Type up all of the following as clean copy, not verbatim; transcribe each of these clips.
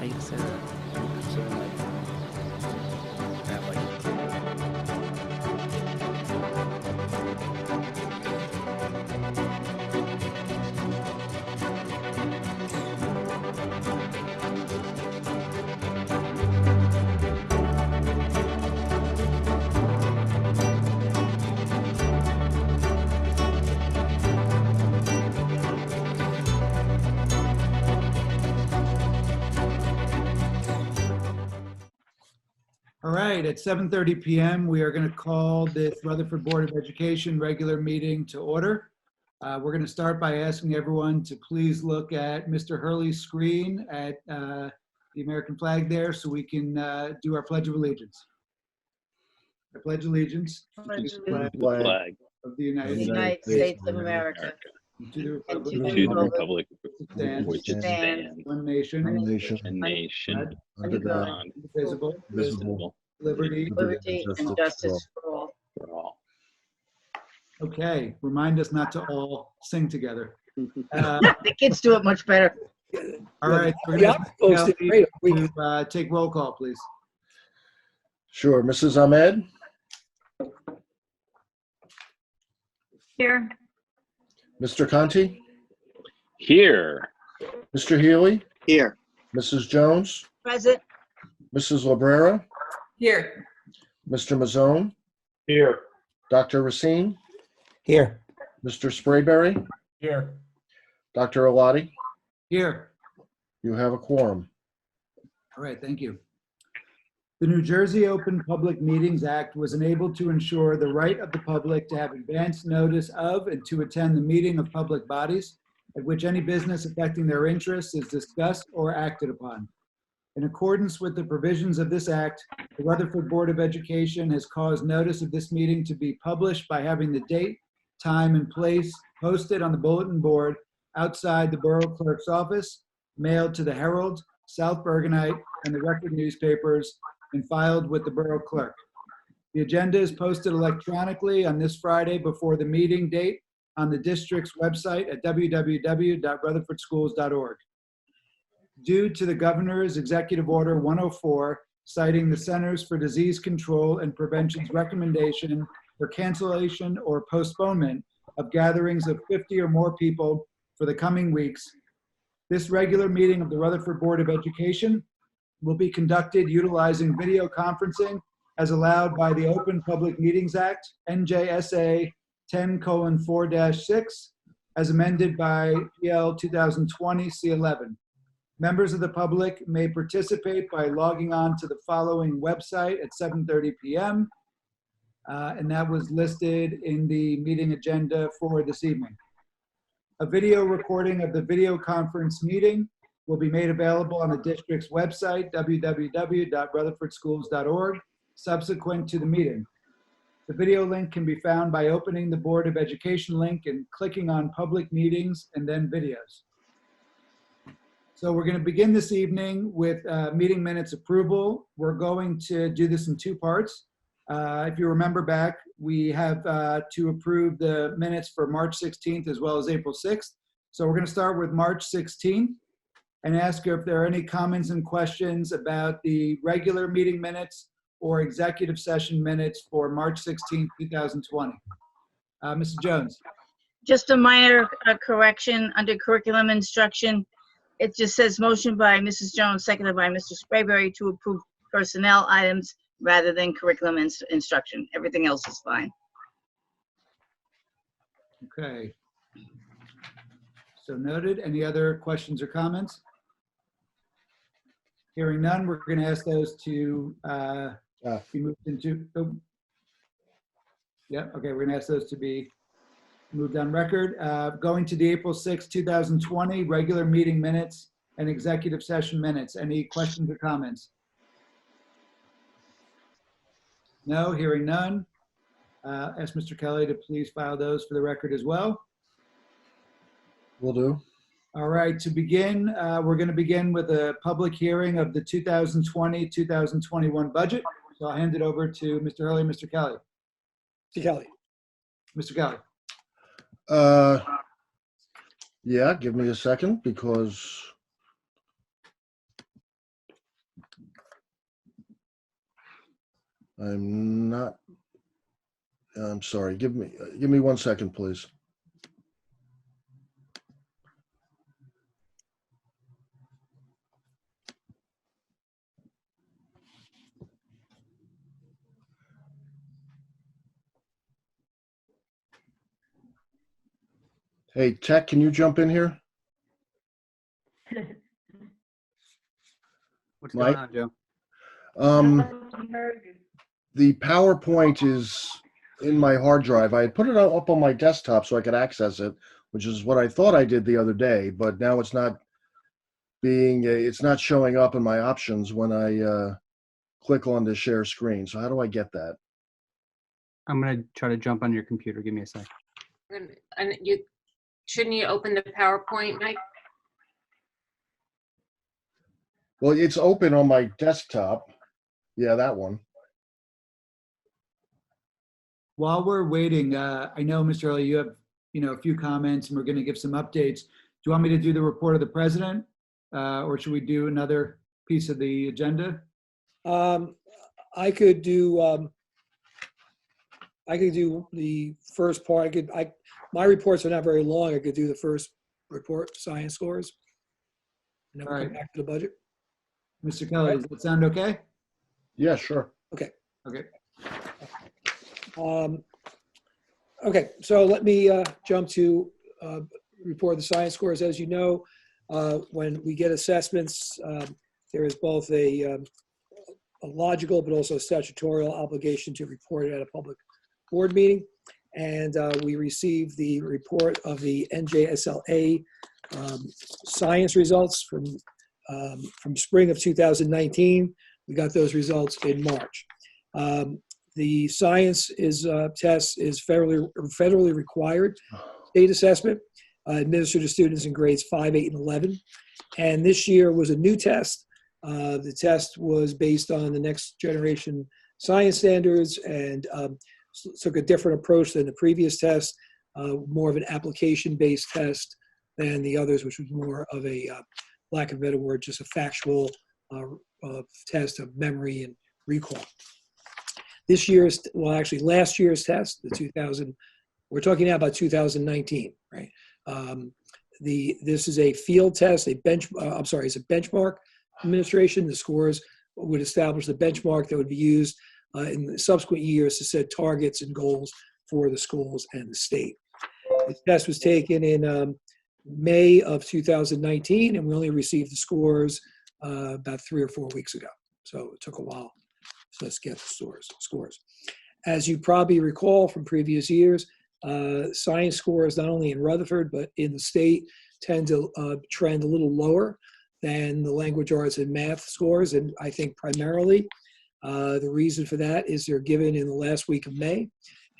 I said something like that, like. All right, at 7:30 PM, we are going to call this Rutherford Board of Education regular meeting to order. We're going to start by asking everyone to please look at Mr. Hurley's screen at the American flag there so we can do our Pledge of Allegiance. I pledge allegiance to the flag of the United States of America, and to the and republic to the republic which which stands stands, one nation, a nation, nation, under God, God, indivisible, visible, liberty. liberty and justice for all. for all. Okay, remind us not to all sing together. The kids do it much better. All right, we're Yeah, going posted great. to take roll call, please. Sure. Mrs. Ahmed, Here. Mr. Conti, Here, Mr. Healy, Here. Mrs. Jones, Present. Mrs. Labrera, Here. Mr. Mazzone, Here. Dr. Racine, Here. Mr. Sprayberry, Here. Dr. Alati. Here. You have a quorum. All right, thank you. The New Jersey Open Public Meetings Act was enabled to ensure the right of the public to have advance notice of and to attend the meeting of public bodies at which any business affecting their interests is discussed or acted upon. In accordance with the provisions of this act, the Rutherford Board of Education has caused notice of this meeting to be published by having the date, time, and place posted on the bulletin board outside the Borough Clerk's office, mailed to the Herald, South Bergenite, and the Record newspapers, and filed with the Borough Clerk. The agenda is posted electronically on this Friday before the meeting date on the district's website at www.rutherfordschools.org. Due to the Governor's Executive Order 104, citing the Centers for Disease Control and Prevention's recommendation for cancellation or postponement of gatherings of 50 or more people for the coming weeks, this regular meeting of the Rutherford Board of Education will be conducted utilizing video conferencing as allowed by the Open Public Meetings Act, NJSA 10:4-6, as amended by PL 2020 C11. Members of the public may participate by logging on to the following website at 7:30 PM, and that was listed in the meeting agenda for this evening. A video recording of the video conference meeting will be made available on the district's website, www.rutherfordschools.org, subsequent to the meeting. The video link can be found by opening the Board of Education link and clicking on Public Meetings and then Videos. So we're going to begin this evening with meeting minutes approval. We're going to do this in two parts. If you remember back, we have to approve the minutes for March 16th as well as April 6th. So we're going to start with March 16th. And ask if there are any comments and questions about the regular meeting minutes or executive session minutes for March 16, 2020. Mrs. Jones. Just a minor correction under curriculum instruction. It just says motion by Mrs. Jones, seconded by Mr. Sprayberry to approve personnel items rather than curriculum instruction. Everything else is fine. Okay. So noted. Any other questions or comments? Hearing none, we're going to ask those to be moved into. Oh. Yeah, okay, we're going to ask those to be moved on record. Going to the April 6, 2020 regular meeting minutes and executive session minutes. Any questions or comments? No, hearing none. Ask Mr. Kelly to please file those for the record as well. Will do. All right, to begin, we're going to begin with a public hearing of the 2020-2021 budget. So I'll hand it over to Mr. Hurley and Mr. Kelly. Mr. Kelly. Mr. Kelly. Yeah, give me a second because I'm sorry. Give me 1 second, please. Hey, Tech, can you jump in here? What's Mike? going on, Joe? The PowerPoint is in my hard drive. I had put it up on my desktop so I could access it, which is what I thought I did the other day, but now it's not showing up in my options when I click on the share screen. So how do I get that? I'm gonna try to jump on your computer. Give me a sec. And shouldn't you open the PowerPoint, Mike? Well, it's open on my desktop. Yeah, that one. While we're waiting, I know, Mr. Early, you have, a few comments and we're going to give some updates. Do you want me to do the report of the president or should we do another piece of the agenda? I could do the first part. My reports are not very long. I could do the first report, science scores, and then we'll All come right. back to the budget. Mr. Kelly, does that sound okay? Yeah, sure. Okay. Okay, so let me jump to report the science scores. As you know, when we get assessments, there is both a logical but also a statutory obligation to report it at a public board meeting. And we received the report of the NJSLA science results from spring of 2019. We got those results in March. The science test is federally required state assessment administered to students in grades 5, 8, and 11. And this year was a new test. The test was based on the next generation science standards and took a different approach than the previous test, more of an application-based test than the others, which was more of a, lack of a better word, just a factual test of memory and recall. This year's, well, actually last year's test, we're talking now about 2019, right? This is a field test, it's a benchmark administration. The scores would establish the benchmark that would be used in the subsequent years to set targets and goals for the schools and the state. The test was taken in May of 2019, and we only received the scores about 3 or 4 weeks ago. So it took a while. So let's get the scores. As you probably recall from previous years, science scores, not only in Rutherford, but in the state, tend to trend a little lower than the language arts and math scores. And I think primarily the reason for that is they're given in the last week of May.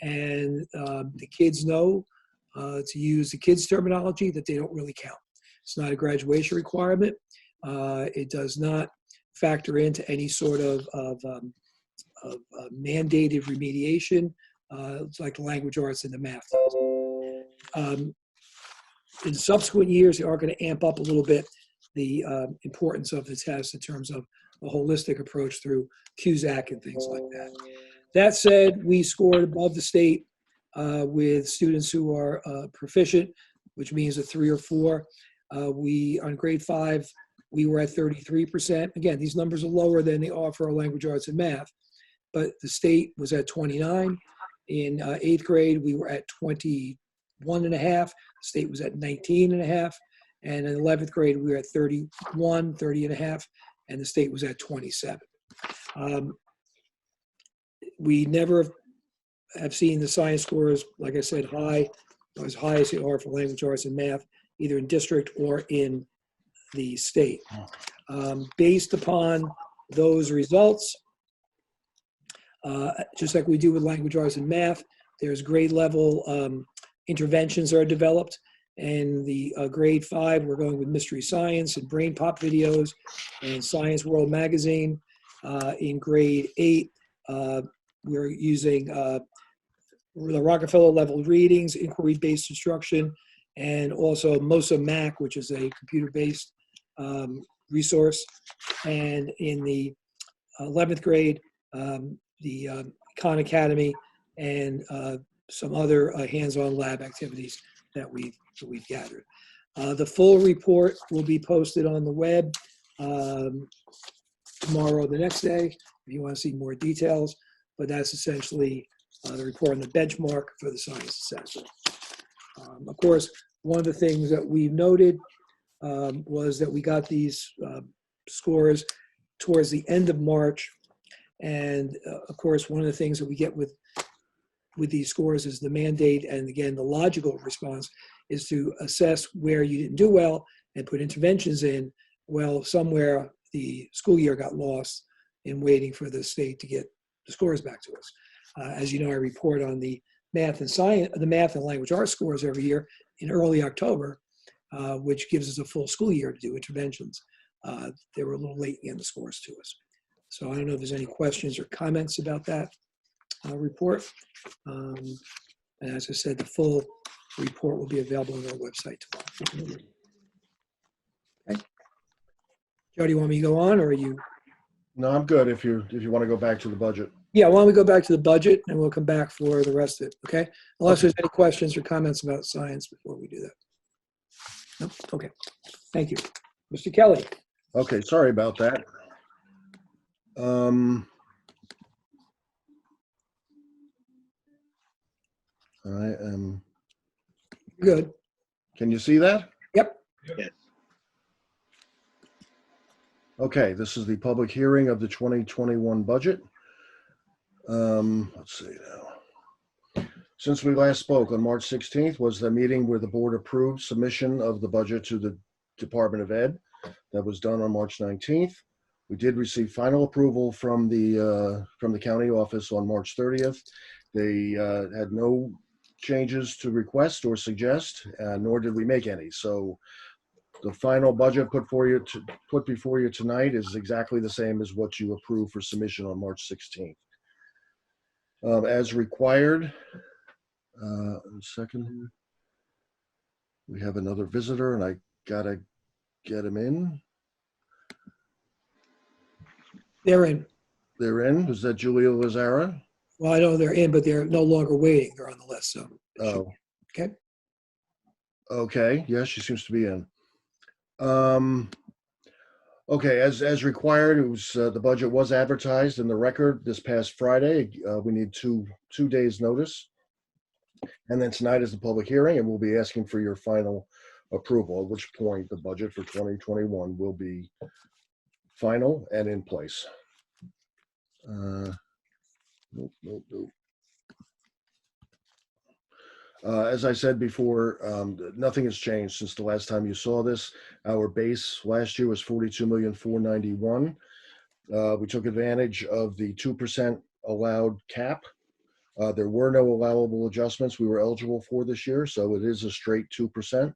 And the kids know, to use the kids' terminology, that they don't really count. It's not a graduation requirement. It does not factor into any sort of mandated remediation, like the language arts and the math does. In subsequent years, they are going to amp up a little bit the importance of the test in terms of a holistic approach through CUSAC and things like that. That said, we scored above the state with students who are proficient, which means a 3 or 4. On grade 5, we were at 33%. Again, these numbers are lower than they are for our language arts and math, but the state was at 29. In 8th grade, we were at 21.5. The state was at 19.5. And in 11th grade, we were at 30.5, and the state was at 27. We never have seen the science scores, like I said, as high as they are for language arts and math, either in district or in the state. Based upon those results, just like we do with language arts and math, there's grade level interventions that are developed. And the grade 5, we're going with Mystery Science and Brain Pop videos and Science World Magazine. In grade 8, we're using the Rockefeller level readings, inquiry-based instruction, and also MOSA Mac, which is a computer-based resource. And in the 11th grade, the Khan Academy and some other hands-on lab activities that we've gathered. The full report will be posted on the web tomorrow or the next day if you want to see more details, but that's essentially the report on the benchmark for the science assessment. Of course, one of the things that we've noted was that we got these scores towards the end of March. And of course, one of the things that we get with these scores is the mandate, and again, the logical response is to assess where you didn't do well and put interventions in. Well, somewhere the school year got lost in waiting for the state to get the scores back to us. As you know, I report on the math and science, the math and language arts scores every year in early October, which gives us a full school year to do interventions. They were a little late in getting the scores to us. So I don't know if there's any questions or comments about that report. And as I said, the full report will be available on our website tomorrow. Okay. Joe, do you want me to go on, or are you? No, I'm good if you want to go back to the budget. Yeah, why don't we go back to the budget and we'll come back for the rest of it, okay? Unless there's any questions or comments about science before we do that. No? Okay, thank you. Mr. Kelly. Okay, sorry about that. I am. Good. Can you see that? Yep. Yes. Okay, this is the public hearing of the 2021 budget. Let's see now. Since we last spoke on March 16th was the meeting where the board approved submission of the budget to the Department of Ed. That was done on March 19th. We did receive final approval from the county office on March 30th. They had no changes to request or suggest, nor did we make any. So the final budget put before you tonight is exactly the same as what you approved for submission on March 16th. As required, a second here. We have another visitor and I gotta get him in. They're in. They're in. Is that Julia Lazara? Well, I know they're in, but they're no longer waiting. They're on the list, so. Oh. Okay. Okay. Yes, she seems to be in. Okay, as required, it was the budget was advertised in the record this past Friday. We need two days notice, and then tonight is the public hearing, and we'll be asking for your final approval. At which point the budget for 2021 will be final and in place. Nope. As I said before, nothing has changed since the last time you saw this. Our base last year was $42,491,000. We took advantage of the 2% allowed cap. There were no allowable adjustments we were eligible for this year, so it is a straight 2%.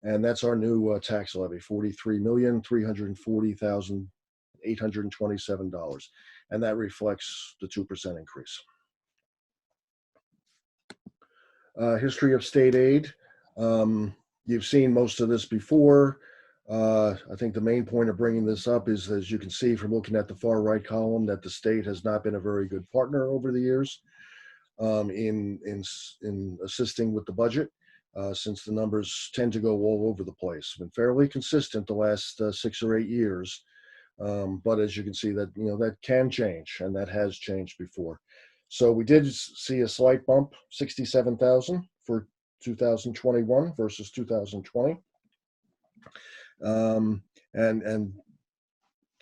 And that's our new tax levy, $43,340,827. And that reflects the 2% increase. History of state aid. You've seen most of this before. I think the main point of bringing this up is, as you can see from looking at the far right column, that the state has not been a very good partner over the years in assisting with the budget, since the numbers tend to go all over the place. Been fairly consistent the last 6 or 8 years, but as you can see, that that can change, and that has changed before. So we did see a slight bump, 67,000 for 2021 versus 2020. And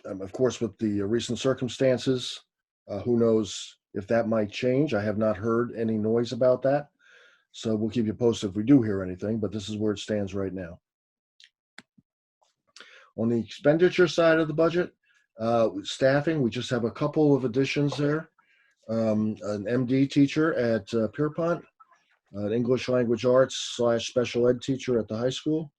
of course, with the recent circumstances, who knows if that might change. I have not heard any noise about that. So we'll keep you posted if we do hear anything, but this is where it stands right now. On the expenditure side of the budget, staffing, we just have a couple of additions there. An MD teacher at Pierpont, an English language arts / special ed teacher at the high school,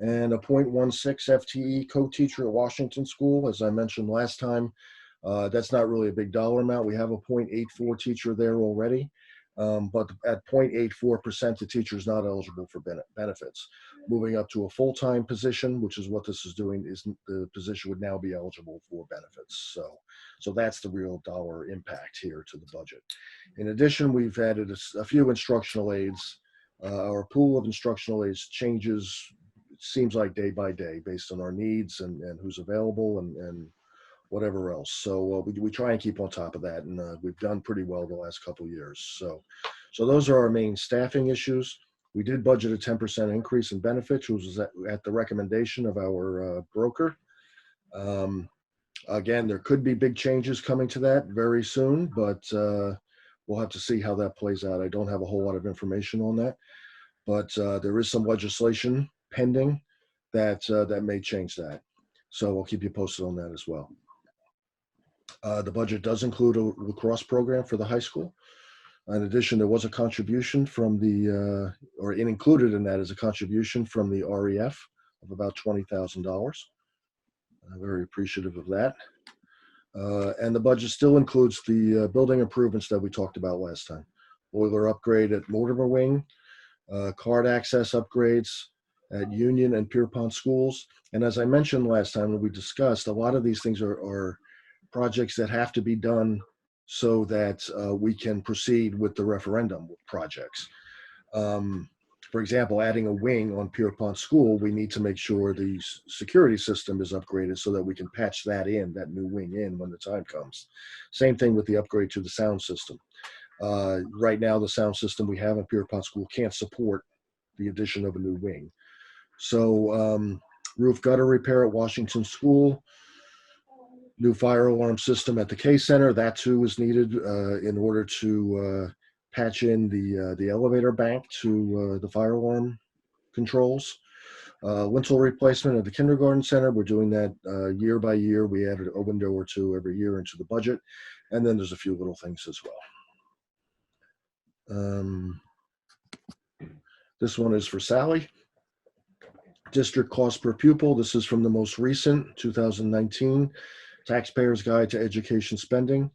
and a 0.16 FTE co-teacher at Washington School. As I mentioned last time, that's not really a big dollar amount. We have a 0.84 teacher there already, but at 0.84%, the teacher is not eligible for benefits. moving up to a full-time position, which is what this is doing, is the position would now be eligible for benefits. So that's the real dollar impact here to the budget. In addition, we've added a few instructional aides. Our pool of instructional aides changes, it seems like day by day, based on our needs and who's available and whatever else. So we try and keep on top of that, and we've done pretty well the last couple of years. So those are our main staffing issues. We did budget a 10% increase in benefits, which was at the recommendation of our broker. Again, there could be big changes coming to that very soon, but we'll have to see how that plays out. I don't have a whole lot of information on that, but there is some legislation pending that may change that. So we'll keep you posted on that as well. The budget does include a lacrosse program for the high school. In addition, there was a contribution from the, or included in that is a contribution from the REF of about $20,000. I'm very appreciative of that. And the budget still includes the building improvements that we talked about last time. Boiler upgrade at Mortimer Wing, card access upgrades at Union and Pierpont schools. And as I mentioned last time when we discussed, a lot of these things are projects that have to be done so that we can proceed with the referendum projects. For example, adding a wing on Pierpont School, we need to make sure the security system is upgraded so that we can patch that new wing in when the time comes. Same thing with the upgrade to the sound system. Right now, the sound system we have in Pierpont School can't support the addition of a new wing. So roof gutter repair at Washington School, new fire alarm system at the K Center, that too is needed in order to patch in the elevator bank to the fire alarm controls. Lintel replacement at the kindergarten center, we're doing that year by year. We added a window or two every year into the budget. And then there's a few little things as well. This one is for Sally. District cost per pupil. This is from the most recent 2019 Taxpayers Guide to Education Spending.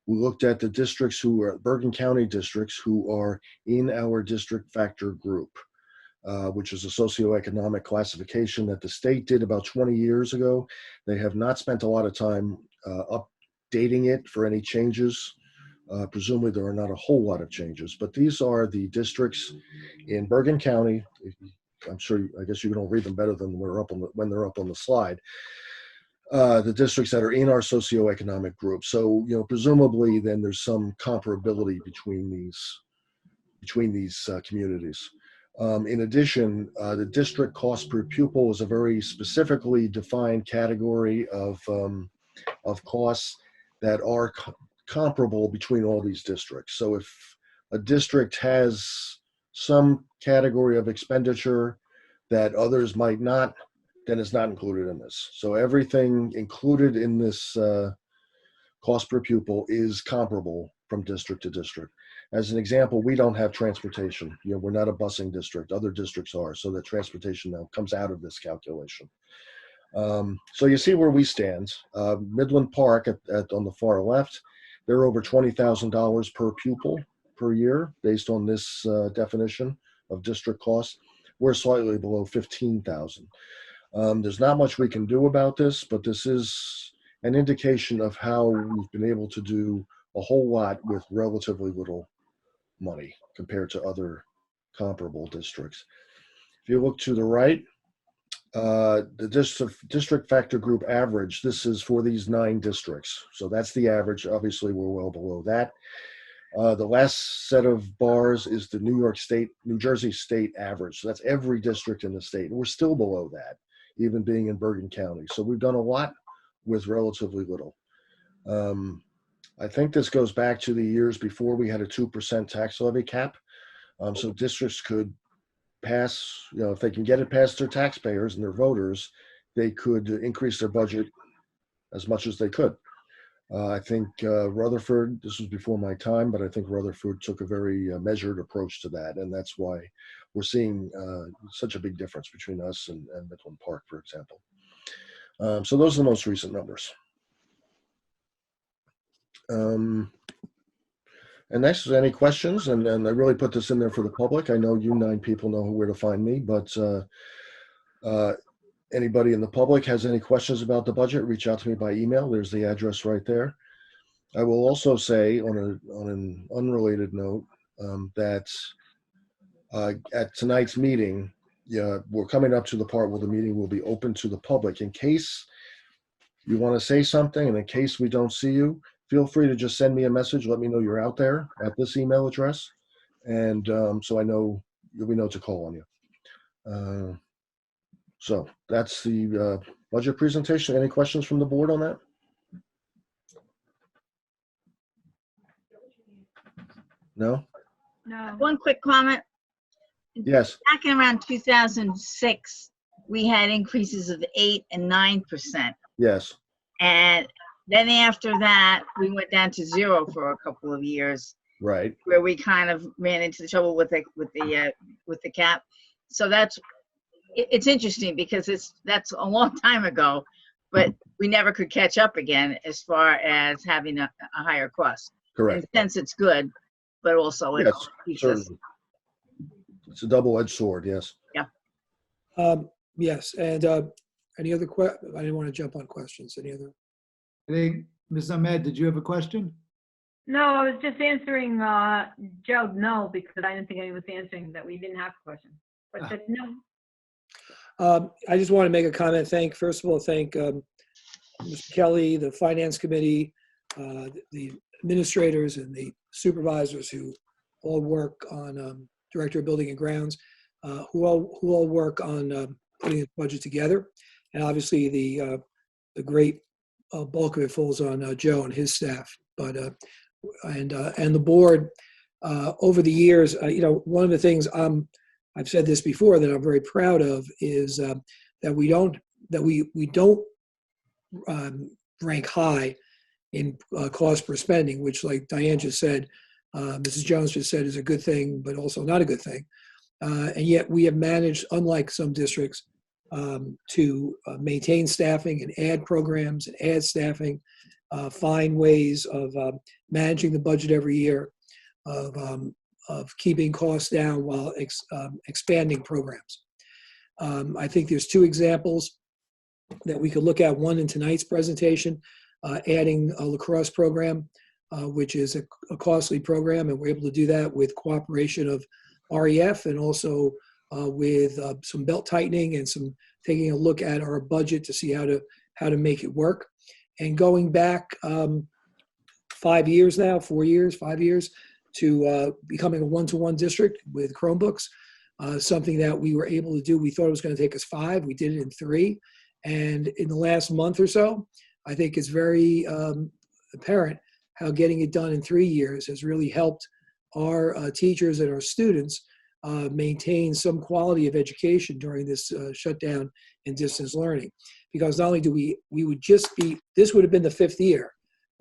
We looked at the districts who are Bergen County districts who are in our district factor group, which is a socioeconomic classification that the state did about 20 years ago. They have not spent a lot of time updating it for any changes. Presumably there are not a whole lot of changes, but these are the districts in Bergen County. I'm sure, I guess you can all read them better than when they're up on the slide. The districts that are in our socioeconomic group. So, presumably then there's some comparability between these communities. In addition, the district cost per pupil is a very specifically defined category of costs that are comparable between all these districts. So if a district has some category of expenditure that others might not, then it's not included in this. So everything included in this cost per pupil is comparable from district to district. As an example, we don't have transportation. We're not a busing district. Other districts are, so that transportation now comes out of this calculation. So you see where we stand. Midland Park on the far left, they're over $20,000 per pupil per year based on this definition of district costs. We're slightly below 15,000. There's not much we can do about this, but this is an indication of how we've been able to do a whole lot with relatively little money compared to other comparable districts. If you look to the right, the district factor group average, this is for these 9 districts. So that's the average. Obviously, we're well below that. The last set of bars is the New Jersey state average. So that's every district in the state. And we're still below that, even being in Bergen County. So we've done a lot with relatively little. I think this goes back to the years before we had a 2% tax levy cap. So districts could pass, if they can get it past their taxpayers and their voters, they could increase their budget as much as they could. I think Rutherford, this was before my time, but I think Rutherford took a very measured approach to that. And that's why we're seeing such a big difference between us and Midland Park, for example. So those are the most recent numbers. And next, is any questions? And I really put this in there for the public. I know you 9 people know where to find me, but Anybody in the public has any questions about the budget, reach out to me by email. There's the address right there. I will also say on an unrelated note that at tonight's meeting, we're coming up to the part where the meeting will be open to the public. In case you want to say something and in case we don't see you, feel free to just send me a message. Let me know you're out there at this email address. And so we know to call on you. So that's the budget presentation. Any questions from the board on that? No? No. One quick comment. Yes. Back in around 2006, we had increases of 8 and 9%. Yes. And then after that, we went down to 0 for a couple of years, Right. where we kind of ran into the trouble with the cap. So it's interesting because that's a long time ago, but we never could catch up again as far as having a higher cost. Correct. In a sense, it's good, but also it Yes, keeps us. certainly. It's a double-edged sword, yes. Yes, and any other I didn't want to jump on questions. Any other? I think, Ms. Ahmed, did you have a question? No, I was just answering Joe, no, because I didn't think anyone was answering that we didn't have a question. But said no. I just want to make a comment. First of all, thank Mr. Kelly, the Finance Committee, the administrators, and the supervisors who all work on Director of Building and Grounds, who all work on putting the budget together. And obviously, the great bulk of it falls on Joe and his staff. But and the board over the years, one of the things I've said this before that I'm very proud of is that we don't rank high in cost per spending, which, like Diane just said, Mrs. Jones just said, is a good thing, but also not a good thing. And yet we have managed, unlike some districts, to maintain staffing and add programs and add staffing, find ways of managing the budget every year, of keeping costs down while expanding programs. I think there's two examples that we could look at. One in tonight's presentation, adding a lacrosse program, which is a costly program, and we're able to do that with cooperation of REF and also with some belt tightening and some taking a look at our budget to see how to make it work. And going back 5 years now, 4 years, 5 years, to becoming a one-to-one district with Chromebooks, something that we were able to do. We thought it was going to take us 5. We did it in 3. And in the last month or so, I think it's very apparent how getting it done in 3 years has really helped our teachers and our students maintain some quality of education during this shutdown and distance learning. Because not only do we would just be, this would have been the 5th year.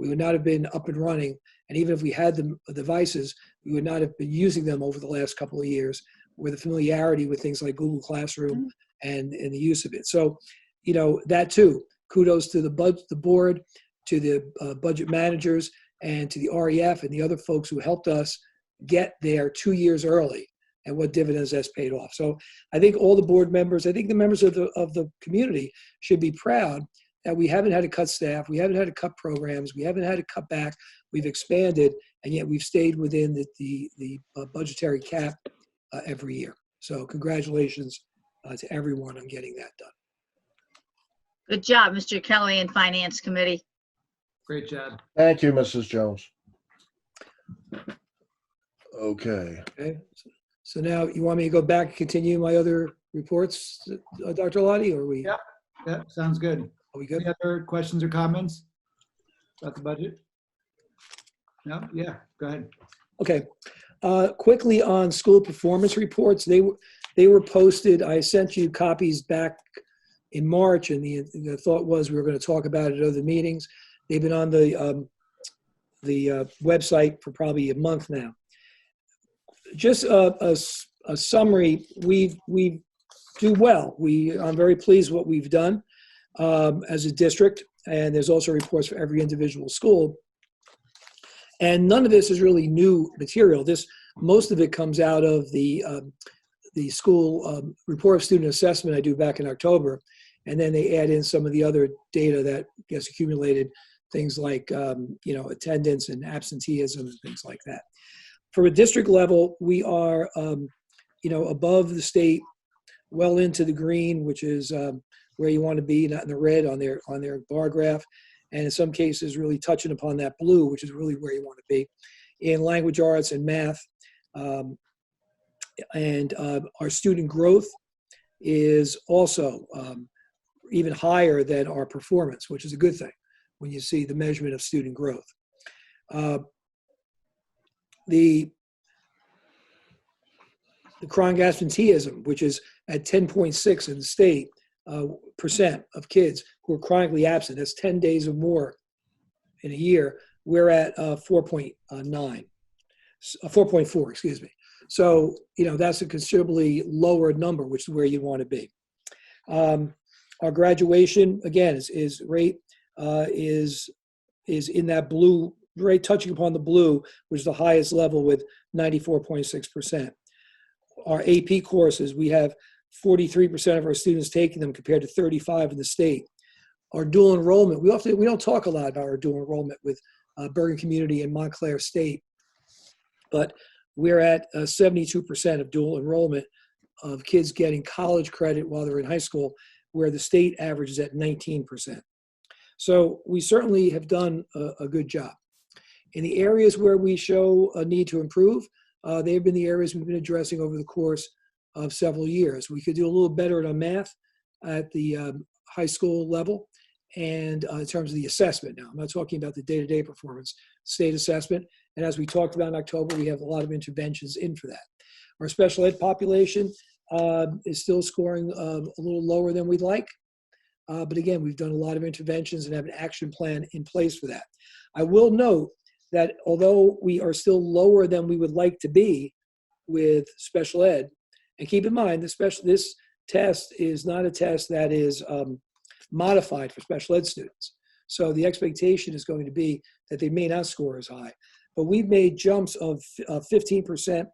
We would not have been up and running. And even if we had the devices, we would not have been using them over the last couple of years with the familiarity with things like Google Classroom and the use of it. So, that too, kudos to the board, to the budget managers, and to the REF and the other folks who helped us get there 2 years early, and what dividends that's paid off. So I think all the board members, I think the members of the community should be proud that we haven't had to cut staff, we haven't had to cut programs, we haven't had to cut back, we've expanded, and yet we've stayed within the budgetary cap every year. So congratulations to everyone on getting that done. Good job, Mr. Kelly and Finance Committee. Great job. Thank you, Mrs. Jones. Okay. Okay. So now you want me to go back and continue my other reports, Dr. Lottie, or are we? Yep. Yep, sounds good. Are we good? Any other questions or comments about the budget? No? Yeah, go ahead. Okay. Quickly on school performance reports, they were posted. I sent you copies back in March, and the thought was we were going to talk about it at other meetings. They've been on the website for probably a month now. Just a summary, we do well. I'm very pleased with what we've done as a district, and there's also reports for every individual school. And none of this is really new material. Most of it comes out of the the school report of student assessment I do back in October, and then they add in some of the other data that gets accumulated, things like attendance and absenteeism and things like that. From a district level, we are above the state, well into the green, which is where you want to be, not in the red on their bar graph, and in some cases really touching upon that blue, which is really where you want to be in language arts and math. And our student growth is also even higher than our performance, which is a good thing when you see the measurement of student growth. The chronic absenteeism, which is at 10.6 in the state, percent of kids who are chronically absent, that's 10 days or more in a year, we're at 4.4, excuse me. So, that's a considerably lower number, which is where you want to be. Our graduation, again, is rate is in that blue, right touching upon the blue, which is the highest level with 94.6%. Our AP courses, we have 43% of our students taking them compared to 35 in the state. Our dual enrollment, we don't talk a lot about our dual enrollment with Bergen Community and Montclair State, but we're at 72% of dual enrollment of kids getting college credit while they're in high school, where the state average is at 19%. So we certainly have done a good job. In the areas where we show a need to improve, they've been the areas we've been addressing over the course of several years. We could do a little better on math at the high school level and in terms of the assessment. Now, I'm not talking about the day-to-day performance, state assessment. And as we talked about in October, we have a lot of interventions in for that. Our special ed population is still scoring a little lower than we'd like. But again, we've done a lot of interventions and have an action plan in place for that. I will note that although we are still lower than we would like to be with special ed, and keep in mind, this test is not a test that is modified for special ed students. So the expectation is going to be that they may not score as high. But we've made jumps of 15%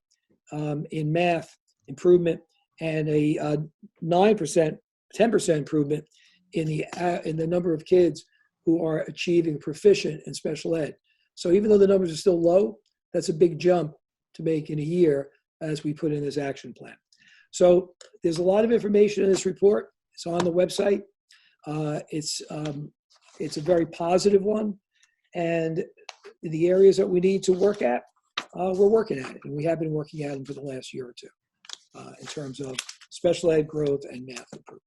in math improvement and a 9%, 10% improvement in the number of kids who are achieving proficient in special ed. So even though the numbers are still low, that's a big jump to make in a year as we put in this action plan. So there's a lot of information in this report. It's on the website. It's a very positive one. And the areas that we need to work at, we're working at it. And we have been working at them for the last year or two in terms of special ed growth and math improvement.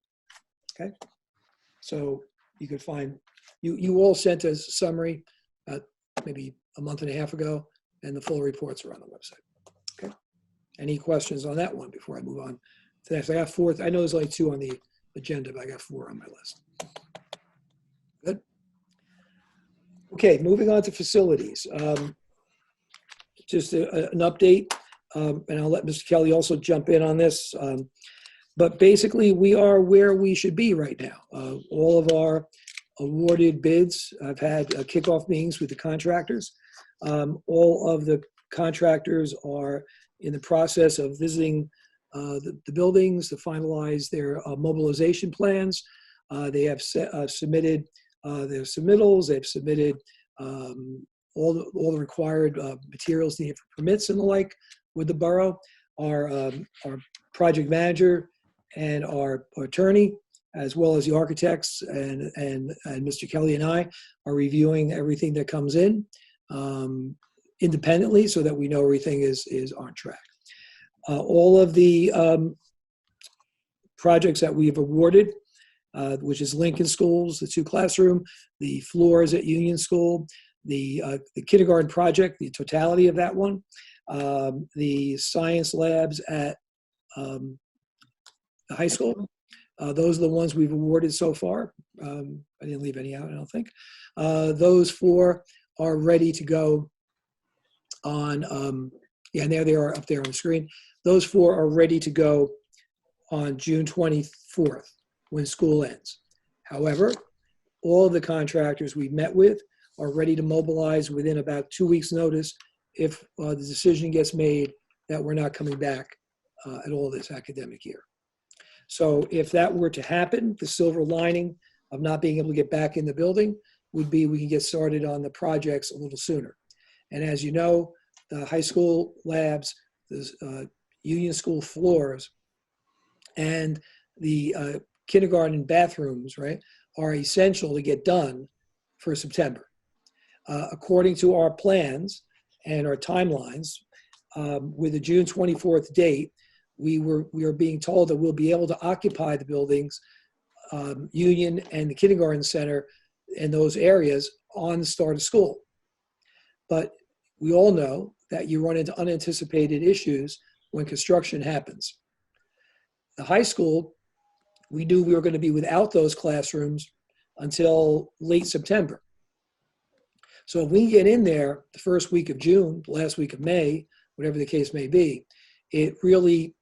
Okay? So you could find, you all sent us a summary maybe a month and a half ago, and the full reports are on the website. Okay? Any questions on that one before I move on to next? I got 4. I know there's only 2 on the agenda, but I got 4 on my list. Good. Okay, moving on to facilities. Just an update, and I'll let Mr. Kelly also jump in on this. But basically, we are where we should be right now. All of our awarded bids, I've had kickoff meetings with the contractors. All of the contractors are in the process of visiting the buildings to finalize their mobilization plans. They have submitted their submittals. They've submitted all the required materials needed for permits and the like with the borough. Our project manager and our attorney, as well as the architects and Mr. Kelly and I, are reviewing everything that comes in independently so that we know everything is on track. All of the projects that we've awarded, which is Lincoln Schools, the 2 classroom, the floors at Union School, the kindergarten project, the totality of that one, the science labs at the high school. Those are the ones we've awarded so far. I didn't leave any out, I don't think. Those 4 are ready to go on, and there they are up there on the screen. Those 4 are ready to go on June 24th when school ends. However, all of the contractors we've met with are ready to mobilize within about 2 weeks' notice if the decision gets made that we're not coming back at all this academic year. So if that were to happen, the silver lining of not being able to get back in the building would be we can get started on the projects a little sooner. And as you know, the high school labs, the union school floors, and the kindergarten bathrooms, right, are essential to get done for September. According to our plans and our timelines, with the June 24th date, we are being told that we'll be able to occupy the buildings, Union and the kindergarten center in those areas on the start of school. But we all know that you run into unanticipated issues when construction happens. The high school, we knew we were going to be without those classrooms until late September. So if we get in there the first week of June, the last week of May, whatever the case may be, it really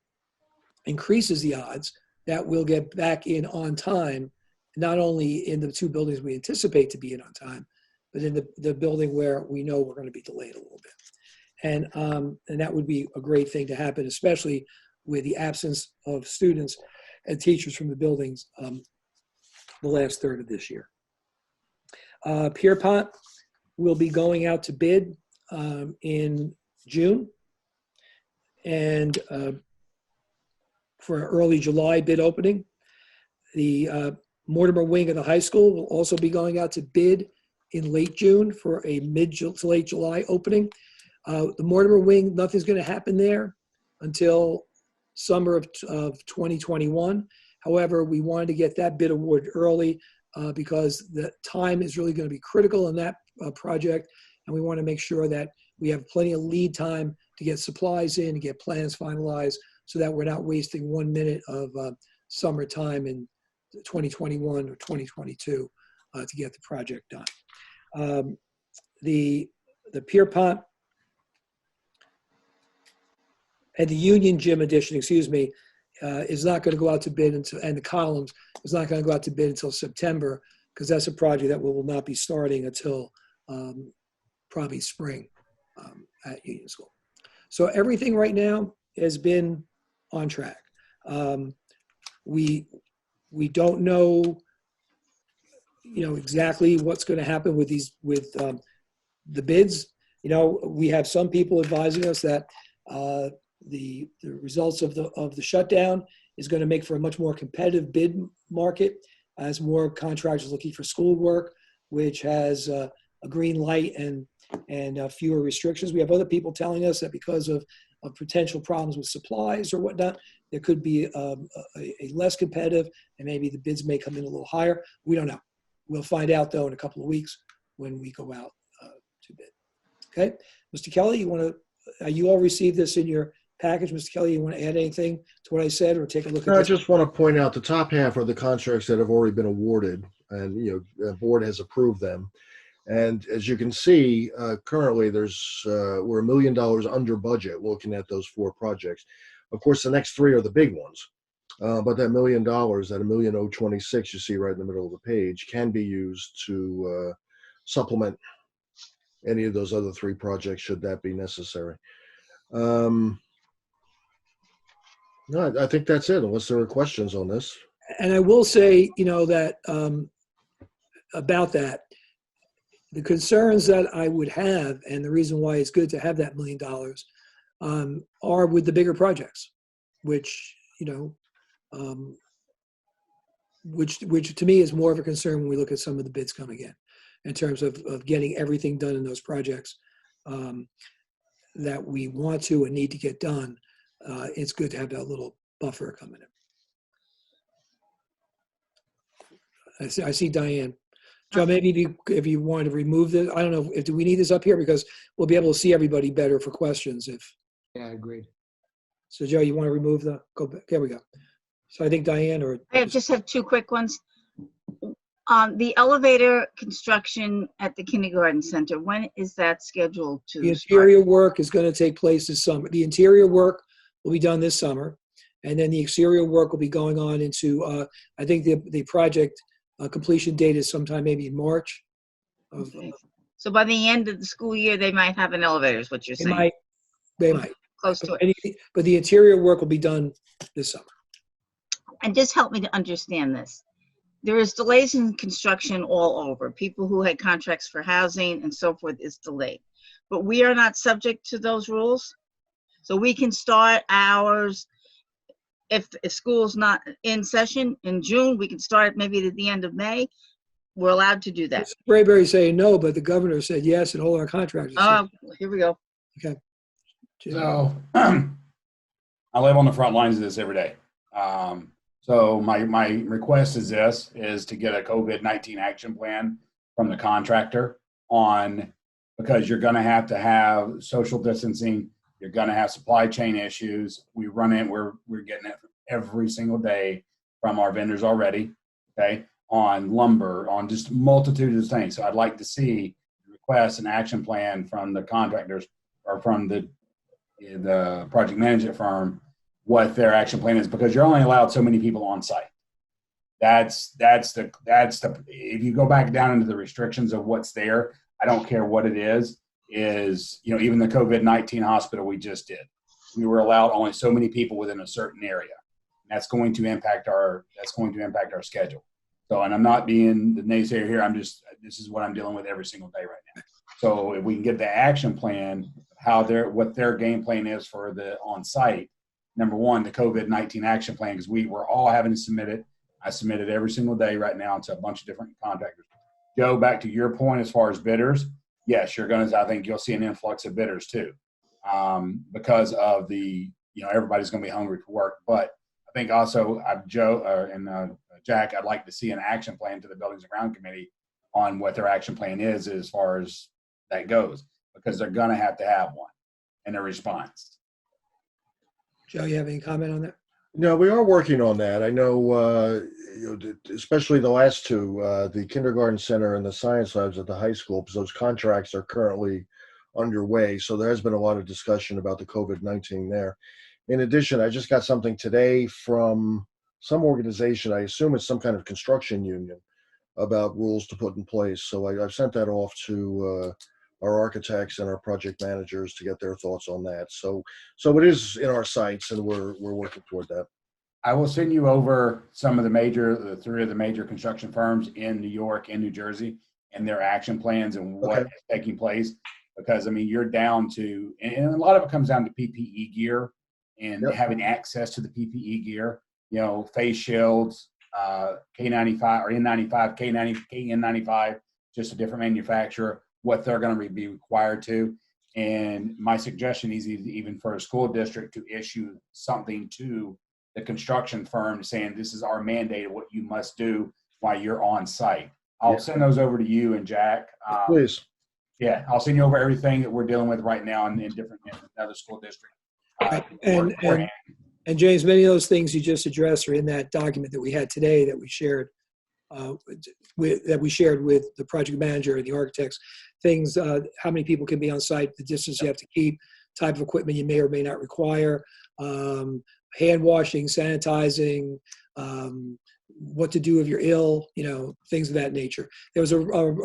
increases the odds that we'll get back in on time, not only in the two buildings we anticipate to be in on time, but in the building where we know we're going to be delayed a little bit. And that would be a great thing to happen, especially with the absence of students and teachers from the buildings the last third of this year. Pierpont will be going out to bid in June, and for an early July bid opening. The Mortimer wing of the high school will also be going out to bid in late June for a mid to late July opening. The Mortimer wing, nothing's going to happen there until summer of 2021. However, we wanted to get that bid award early because the time is really going to be critical in that project, and we want to make sure that we have plenty of lead time to get supplies in, to get plans finalized, so that we're not wasting 1 minute of summertime in 2021 or 2022 to get the project done. The Pierpont and the Union Gym addition, excuse me, is not going to go out to bid until, and the columns is not going to go out to bid until September, because that's a project that will not be starting until probably spring at Union School. So everything right now has been on track. We don't know, exactly what's going to happen with these the bids. We have some people advising us that the results of the shutdown is going to make for a much more competitive bid market as more contractors looking for school work, which has a green light and fewer restrictions. We have other people telling us that because of potential problems with supplies or whatnot, there could be a less competitive, and maybe the bids may come in a little higher. We don't know. We'll find out, though, in a couple of weeks when we go out to bid. Okay, Mr. Kelly, you all received this in your package. Mr. Kelly, you want to add anything to what I said, or take a look at this? I just want to point out the top half are the contracts that have already been awarded, and the board has approved them. And as you can see, currently we're $1 million under budget looking at those 4 projects. Of course, the next 3 are the big ones, but that $1 million, that $1,026,000 you see right in the middle of the page, can be used to supplement any of those other 3 projects should that be necessary. No, I think that's it, unless there are questions on this. And I will say, that about that, the concerns that I would have, and the reason why it's good to have that $1 million, are with the bigger projects, which to me is more of a concern when we look at some of the bids coming in terms of getting everything done in those projects that we want to and need to get done. It's good to have that little buffer coming in. I see Diane. Joe, maybe if you wanted to remove this, I don't know, do we need this up here? Because we'll be able to see everybody better for questions if. Yeah, agreed. So Joe, you want to remove go back, there we go. So I think Diane or. I just have 2 quick ones. The elevator construction at the kindergarten center, when is that scheduled to The start? interior work is going to take place this summer. The interior work will be done this summer, and then the exterior work will be going on into, I think the project completion date is sometime maybe in March. Okay. So by the end of the school year, they might have an elevator, is what you're saying? They might. close to it. But the interior work will be done this summer. And just help me to understand this. There is delays in construction all over. People who had contracts for housing and so forth is delayed. But we are not subject to those rules. So we can start ours if school's not in session in June, we can start maybe at the end of May. We're allowed to do that. Sprayberry saying no, but the governor said yes, and all our contractors said. Oh, here we go. Okay. So I live on the front lines of this every day. So my request is to get a COVID-19 action plan from the contractor because you're going to have social distancing. You're going to have supply chain issues. We're getting it every single day from our vendors already. Okay. On lumber, on just multitude of things. So I'd like to request an action plan from the contractors or from the project management firm, what their action plan is, because you're only allowed so many people on site. That's if you go back down into the restrictions of what's there, I don't care what it is, even the COVID-19 hospital we just did, we were allowed only so many people within a certain area. That's going to impact our schedule. So, and I'm not being the naysayer here. This is what I'm dealing with every single day right now. So if we can get the action plan, what their game plan is for the on-site, number one, the COVID-19 action plan, because we're all having to submit it. I submit it every single day right now to a bunch of different contractors. Joe, back to your point as far as bidders, yes, I think you'll see an influx of bidders too, because of everybody's going to be hungry for work. But I think also, Jack, I'd like to see an action plan to the Buildings and Ground Committee on what their action plan is as far as that goes, because they're going to have one in a response. Joe, you have any comment on that? No, we are working on that. I know, especially the last two, the kindergarten center and the science labs at the high school, because those contracts are currently underway. So there has been a lot of discussion about the COVID-19 there. In addition, I just got something today from some organization, I assume it's some kind of construction union, about rules to put in place. So I've sent that off to our architects and our project managers to get their thoughts on that. So it is in our sights, and we're working toward that. I will send you over some of the three of the major construction firms in New York and New Jersey and their action plans and what is taking place. Because you're down to, and a lot of it comes down to PPE gear and having access to the PPE gear. Face shields, K95 or N95, KN95, just a different manufacturer, what they're going to be required to. And my suggestion is even for a school district to issue something to the construction firm saying this is our mandate of what you must do while you're on site. I'll send those over to you and Jack. Please. Yeah, I'll send you over everything that we're dealing with right now in another school district. And James, many of those things you just addressed are in that document that we had today that we shared with the project manager and the architects. Things, how many people can be on site, the distance you have to keep, type of equipment you may or may not require, hand washing, sanitizing, what to do if you're ill, things of that nature. There was a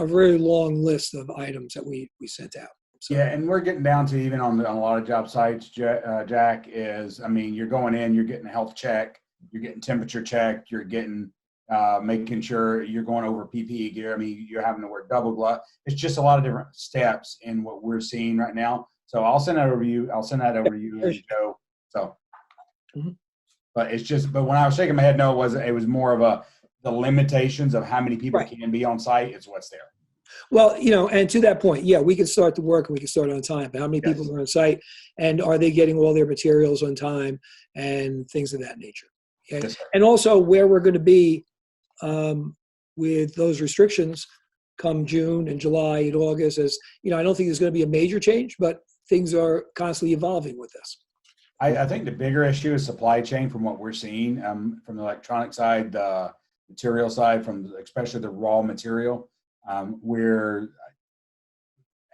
very long list of items that we sent out. So. Yeah, and we're getting down to even on a lot of job sites, Jack, you're going in, you're getting a health check, you're getting temperature checked, you're getting making sure you're going over PPE gear. You're having to wear double glove. It's just a lot of different steps in what we're seeing right now. So I'll send that over to you. And Joe. So, but when I was shaking my head, no, it was more of the limitations of how many people can be on site is what's there. Well, and to that point, we can start the work and we can start on time, but how many people are on site and are they getting all their materials on time and things of that nature? Okay. Yes, and also where we're going to be with those restrictions come June and July and August, as I don't think there's going to be a major change, but things are constantly evolving with this. I think the bigger issue is supply chain from what we're seeing from the electronic side, the material side, especially the raw material. And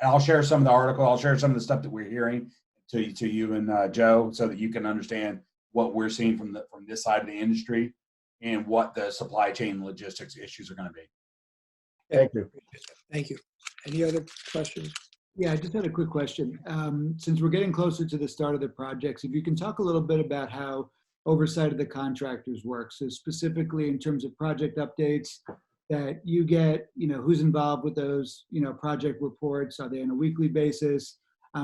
I'll share some of the article. I'll share some of the stuff that we're hearing to you and Joe, so that you can understand what we're seeing from this side of the industry and what the supply chain logistics issues are going to be. Thank you. Thank you. Any other questions? Yeah, I just had a quick question. Since we're getting closer to the start of the projects, if you can talk a little bit about how oversight of the contractors works. So specifically in terms of project updates that you get, who's involved with those, project reports? Are they on a weekly basis?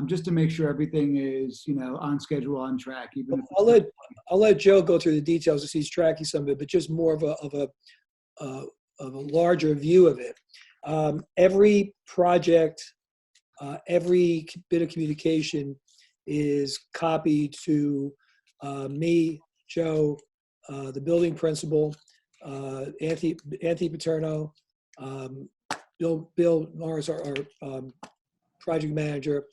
Just to make sure everything is, on schedule, on track, even if I'll let Joe go through the details as he's tracking some of it, but just more of a larger view of it. Every project, every bit of communication is copied to me, Joe, the building principal, Anthony Paterno, Bill Morris, our project manager,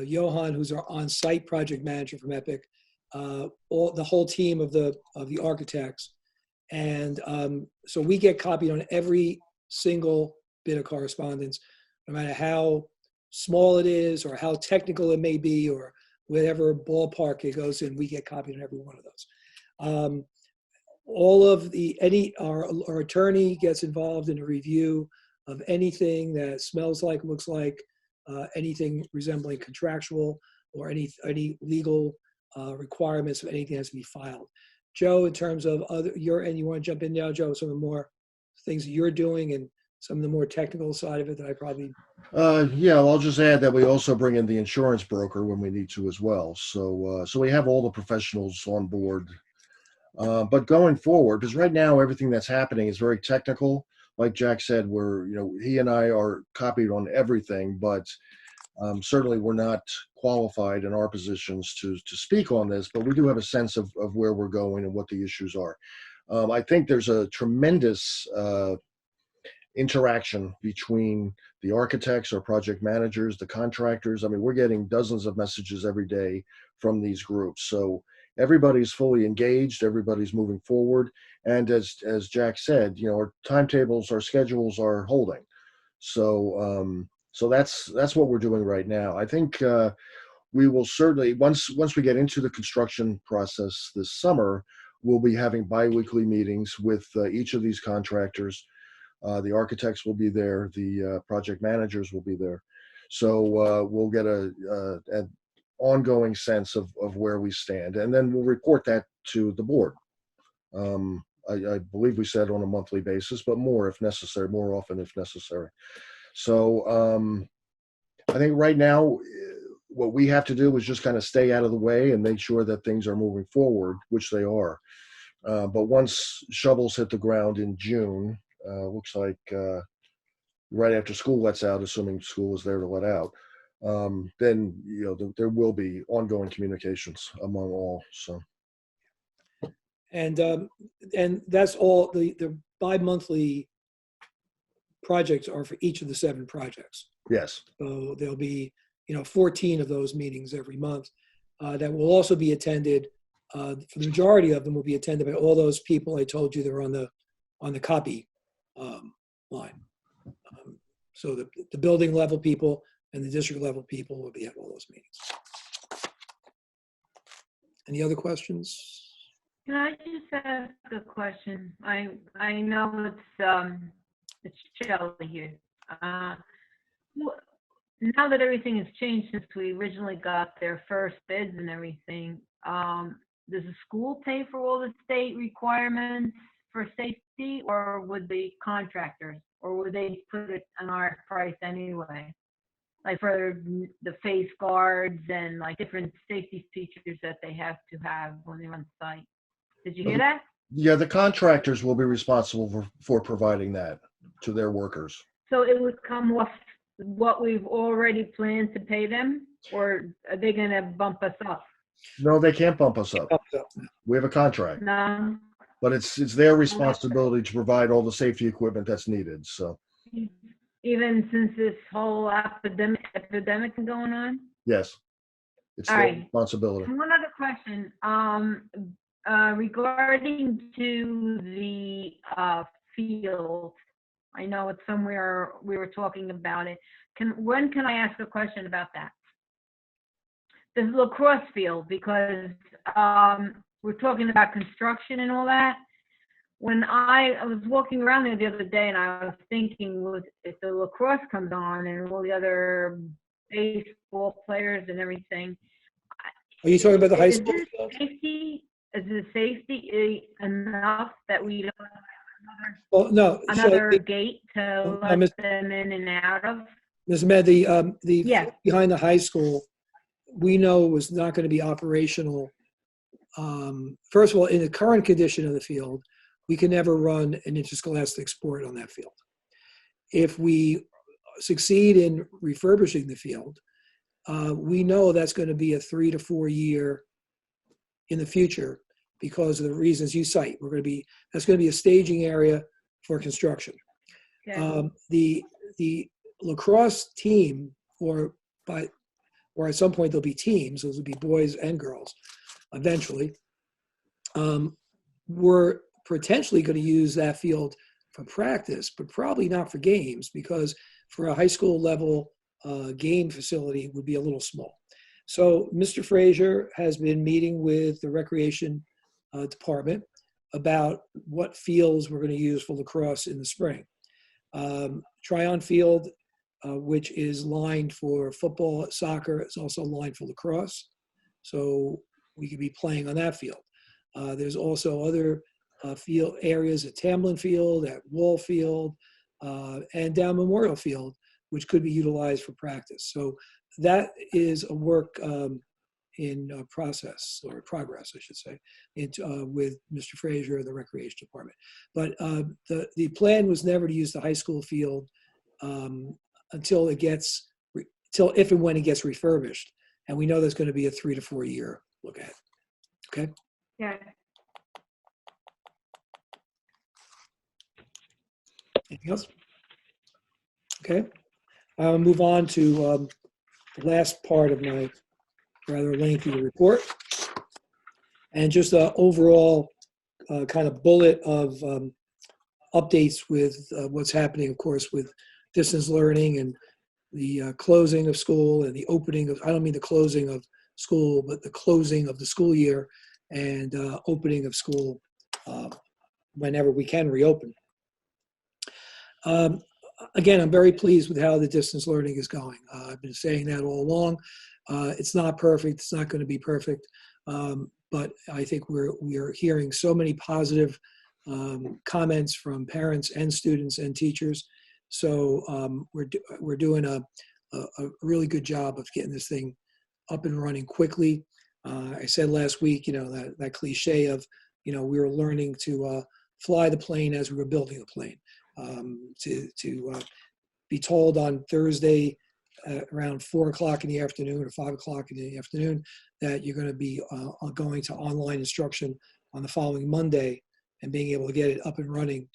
Johan, who's our on-site project manager from Epic, the whole team of the architects. And so we get copied on every single bit of correspondence, no matter how small it is or how technical it may be or whatever ballpark it goes in, we get copied on every one of those. Our attorney gets involved in a review of anything that smells like, looks like, anything resembling contractual or any legal requirements of anything has to be filed. Joe, in terms of you want to jump in now, Joe, some of the more things that you're doing and some of the more technical side of it that I probably. Yeah, well, I'll just add that we also bring in the insurance broker when we need to as well. So we have all the professionals on board. But going forward, because right now everything that's happening is very technical. Like Jack said, he and I are copied on everything, but certainly we're not qualified in our positions to speak on this, but we do have a sense of where we're going and what the issues are. I think there's a tremendous interaction between the architects or project managers, the contractors. I mean, we're getting dozens of messages every day from these groups. So everybody's fully engaged, everybody's moving forward. And as Jack said, our timetables, our schedules are holding. So that's what we're doing right now. I think we will certainly, once we get into the construction process this summer, we'll be having bi-weekly meetings with each of these contractors. The architects will be there. The project managers will be there. So we'll get an ongoing sense of where we stand. And then we'll report that to the board. I believe we said on a monthly basis, but more if necessary, more often if necessary. So I think right now, what we have to do is just kind of stay out of the way and make sure that things are moving forward, which they are. But once shovels hit the ground in June, looks like right after school lets out, assuming school is there to let out, then there will be ongoing communications among all. So, And that's all. The bi-monthly projects are for each of the 7 projects. yes. So there'll be 14 of those meetings every month that will also be attended. For the majority of them will be attended by all those people I told you they're on the copy line. So the building level people and the district level people will be at all those meetings. Any other questions? Can I just ask a question? I know it's Shelley here. Now that everything has changed since we originally got their first bids and everything, does the school pay for all the state requirements for safety, or would the contractors, or would they put it on our price anyway? Like for the face guards and like different safety features that they have to have when they're on site. Did you hear that? Yeah, the contractors will be responsible for providing that to their workers. So it would come off what we've already planned to pay them, or are they going to bump us up? No, they can't bump us up. We have a contract. No. But it's their responsibility to provide all the safety equipment that's needed. So Even since this whole epidemic is going on? yes, it's All their right. responsibility. One other question. Regarding to the field, I know it's somewhere we were talking about it. When can I ask a question about that? The lacrosse field, because we're talking about construction and all that. When I was walking around there the other day and I was thinking, if the lacrosse comes on and all the other baseball players and everything. Are you talking about the high Is school? this safety, is the safety enough that we don't Well, no. have Shelley, another gate to let Miss- them in and out of? Ms. Ahmed, the Yes. behind the high school, we know was not going to be operational. First of all, in the current condition of the field, we can never run an interscholastic sport on that field. If we succeed in refurbishing the field, we know that's going to be a 3 to 4 year in the future because of the reasons you cite. That's going to be a staging area for construction. Okay. The lacrosse team, or at some point there'll be teams, those will be boys and girls eventually, we're potentially going to use that field for practice, but probably not for games, because for a high school level game facility would be a little small. So Mr. Frazier has been meeting with the recreation department about what fields we're going to use for lacrosse in the spring. Tryon Field, which is lined for football, soccer, is also lined for lacrosse. So we could be playing on that field. There's also other field areas at Tamlin Field, at Wall Field, and down Memorial Field, which could be utilized for practice. So that is a work in process, or progress, I should say, with Mr. Frazier and the Recreation Department. But the plan was never to use the high school field until if and when it gets refurbished. And we know there's going to be a 3 to 4 year look at. Okay. Yeah. Anything else? Okay. I'll move on to the last part of my rather lengthy report. And just an overall kind of bullet of updates with what's happening, of course, with distance learning and the closing of school and the opening of, I don't mean the closing of school, but the closing of the school year and opening of school whenever we can reopen. Again, I'm very pleased with how the distance learning is going. I've been saying that all along. It's not perfect. It's not going to be perfect. But I think we're hearing so many positive comments from parents and students and teachers. So we're doing a really good job of getting this thing up and running quickly. I said last week, that cliche of, we were learning to fly the plane as we were building the plane. To be told on Thursday around 4 o'clock in the afternoon or 5 o'clock in the afternoon that you're going to be going to online instruction on the following Monday and being able to get it up and running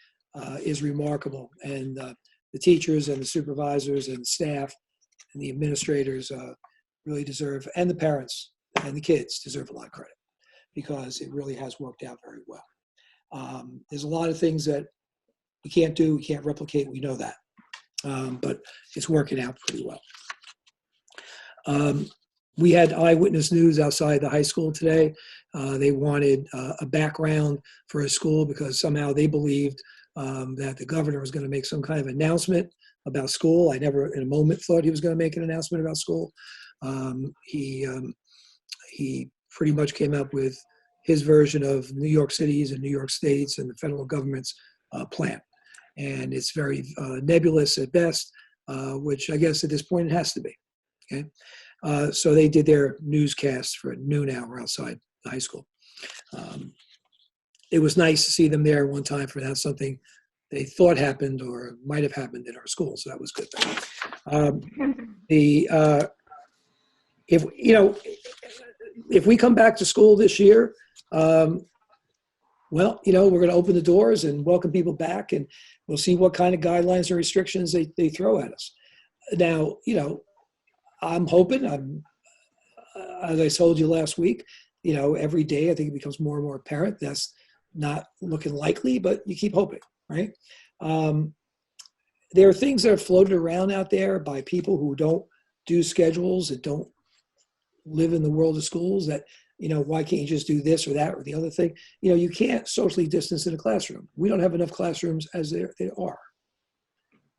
is remarkable. And the teachers and the supervisors and the staff and the administrators really deserve, and the parents and the kids deserve a lot of credit, because it really has worked out very well. There's a lot of things that we can't do, we can't replicate, we know that. But it's working out pretty well. We had eyewitness news outside the high school today. They wanted a background for a school because somehow they believed that the governor was going to make some kind of announcement about school. I never in a moment thought he was going to make an announcement about school. He pretty much came up with his version of New York City's and New York State's and the federal government's plan. And it's very nebulous at best, which I guess at this point it has to be. Okay, so they did their newscast for noon hour outside the high school. It was nice to see them there one time for that, something they thought happened or might have happened in our school, so that was good. If we come back to school this year, well, we're going to open the doors and welcome people back, and we'll see what kind of guidelines and restrictions they throw at us. Now, I'm hoping, as I told you last week, every day I think it becomes more and more apparent that's not looking likely, but you keep hoping, right? There are things that are floated around out there by people who don't do schedules, that don't live in the world of schools, that, why can't you just do this or that or the other thing? You can't socially distance in a classroom. We don't have enough classrooms as there are.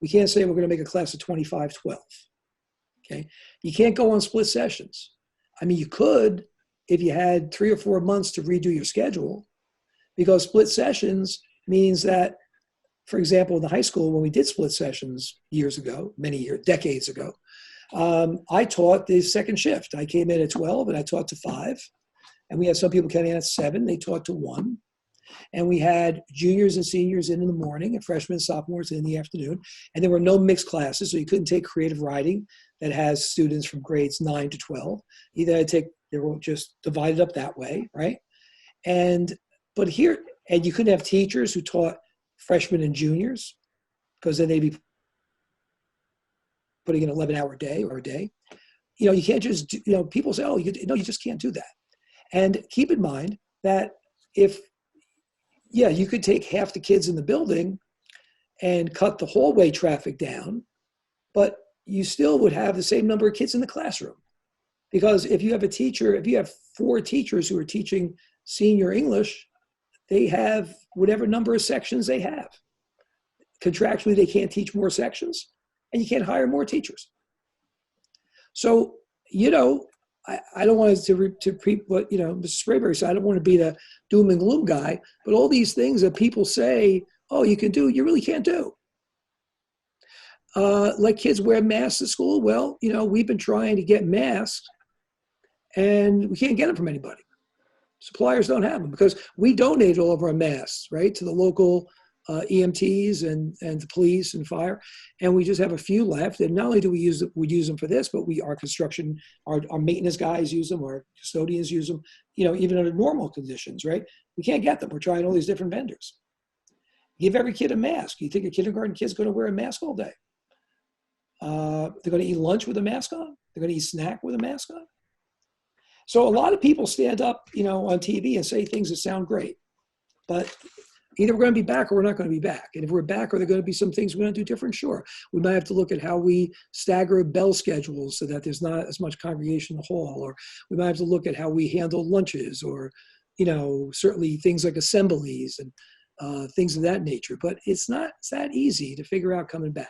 We can't say we're going to make a class of 25-12. Okay. You can't go on split sessions. I mean, you could if you had 3 or 4 months to redo your schedule, because split sessions means that, for example, in the high school, when we did split sessions years ago, many years, decades ago, I taught the second shift. I came in at 12 and I taught to 5. And we had some people coming in at 7, they taught to 1. And we had juniors and seniors in the morning and freshmen and sophomores in the afternoon. And there were no mixed classes, so you couldn't take creative writing that has students from grades 9 to 12. Either I take, they were just divided up that way, right? But here, and you couldn't have teachers who taught freshmen and juniors, because then they'd be putting an 11-hour day or a day. You know, you can't just, people say, oh, you just can't do that. And keep in mind that you could take half the kids in the building and cut the hallway traffic down, but you still would have the same number of kids in the classroom. Because if you have 4 teachers who are teaching senior English, they have whatever number of sections they have. Contractually, they can't teach more sections, and you can't hire more teachers. So, I don't want to repeat what, Mr. Sprayberry said. I don't want to be the doom and gloom guy, but all these things that people say, oh, you can do, you really can't do. Like kids wear masks at school. Well, we've been trying to get masks, and we can't get them from anybody. Suppliers don't have them because we donated all of our masks, right, to the local EMTs and the police and fire, and we just have a few left. And not only do we use them for this, but our maintenance guys use them, our custodians use them, even under normal conditions, right? We can't get them. We're trying all these different vendors. Give every kid a mask. You think a kindergarten kid's going to wear a mask all day? They're going to eat lunch with a mask on? They're going to eat snack with a mask on? So a lot of people stand up, on TV and say things that sound great, but either we're going to be back or we're not going to be back. And if we're back, are there going to be some things we're going to do different? Sure. We might have to look at how we stagger bell schedules so that there's not as much congregation in the hall, or we might have to look at how we handle lunches, or, certainly things like assemblies and things of that nature. But it's not that easy to figure out coming back.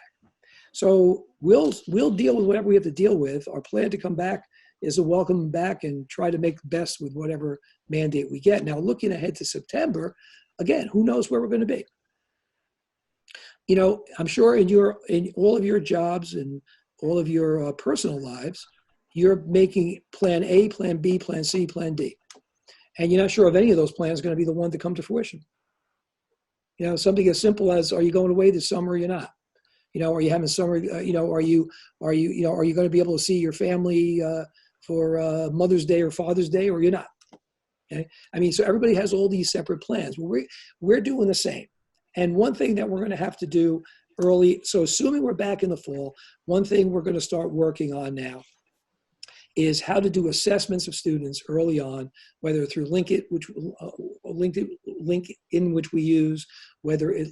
So we'll deal with whatever we have to deal with. Our plan to come back is to welcome them back and try to make the best with whatever mandate we get. Now, looking ahead to September, again, who knows where we're going to be? I'm sure in all of your jobs and all of your personal lives, you're making plan A, plan B, plan C, plan D. And you're not sure if any of those plans are going to be the one to come to fruition. Something as simple as, are you going away this summer or you're not? Are you having summer, are you going to be able to see your family for Mother's Day or Father's Day, or you're not? Okay. So everybody has all these separate plans. Well, we're doing the same. And one thing that we're going to have to do early, so assuming we're back in the fall, one thing we're going to start working on now is how to do assessments of students early on, whether through LinkedIn, which we use, whether it's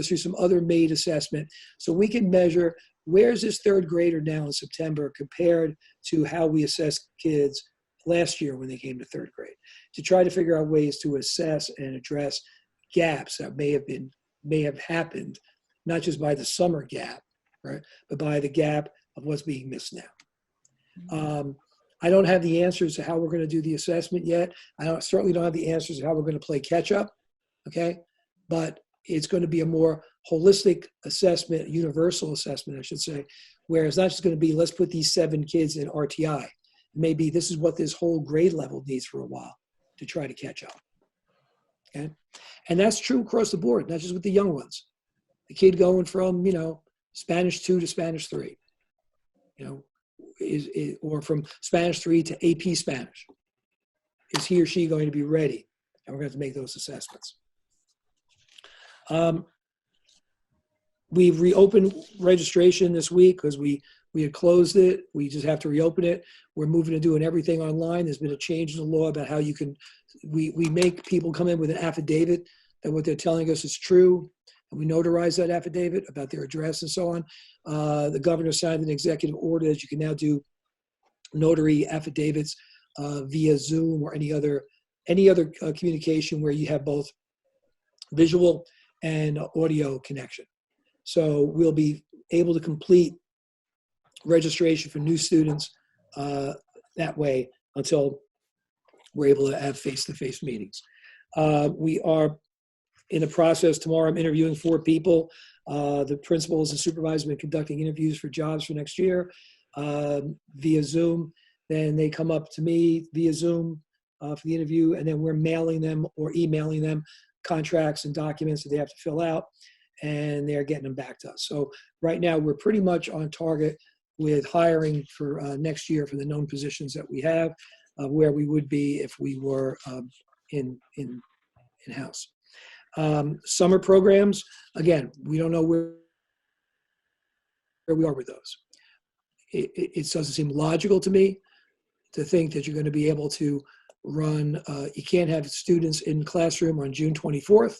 through some other MAID assessment, so we can measure where's this third grader now in September compared to how we assess kids last year when they came to third grade, to try to figure out ways to assess and address gaps that may have happened, not just by the summer gap, right, but by the gap of what's being missed now. I don't have the answers to how we're going to do the assessment yet. Certainly don't have the answers to how we're going to play catch up, okay? But it's going to be a more holistic assessment, universal assessment, I should say, where it's not just going to be, let's put these 7 kids in RTI. Maybe this is what this whole grade level needs for a while to try to catch up, okay? And that's true across the board, not just with the young ones. The kid going from, Spanish 2 to Spanish 3, or from Spanish 3 to AP Spanish. Is he or she going to be ready? And we're going to have to make those assessments. We've reopened registration this week because we had closed it. We just have to reopen it. We're moving to doing everything online. There's been a change in the law about how you can, we make people come in with an affidavit that what they're telling us is true. And we notarize that affidavit about their address and so on. The governor signed an executive order that you can now do notary affidavits via Zoom or any other communication where you have both visual and audio connection. So we'll be able to complete registration for new students that way until we're able to have face-to-face meetings. We are in the process. Tomorrow I'm interviewing 4 people. The principals and supervisors have been conducting interviews for jobs for next year via Zoom. Then they come up to me via Zoom for the interview, and then we're mailing them or emailing them contracts and documents that they have to fill out, and they're getting them back to us. So right now we're pretty much on target with hiring for next year for the known positions that we have, where we would be if we were in-house. Summer programs, again, we don't know where we are with those. It doesn't seem logical to me to think that you're going to be able to run, you can't have students in classroom on June 24th,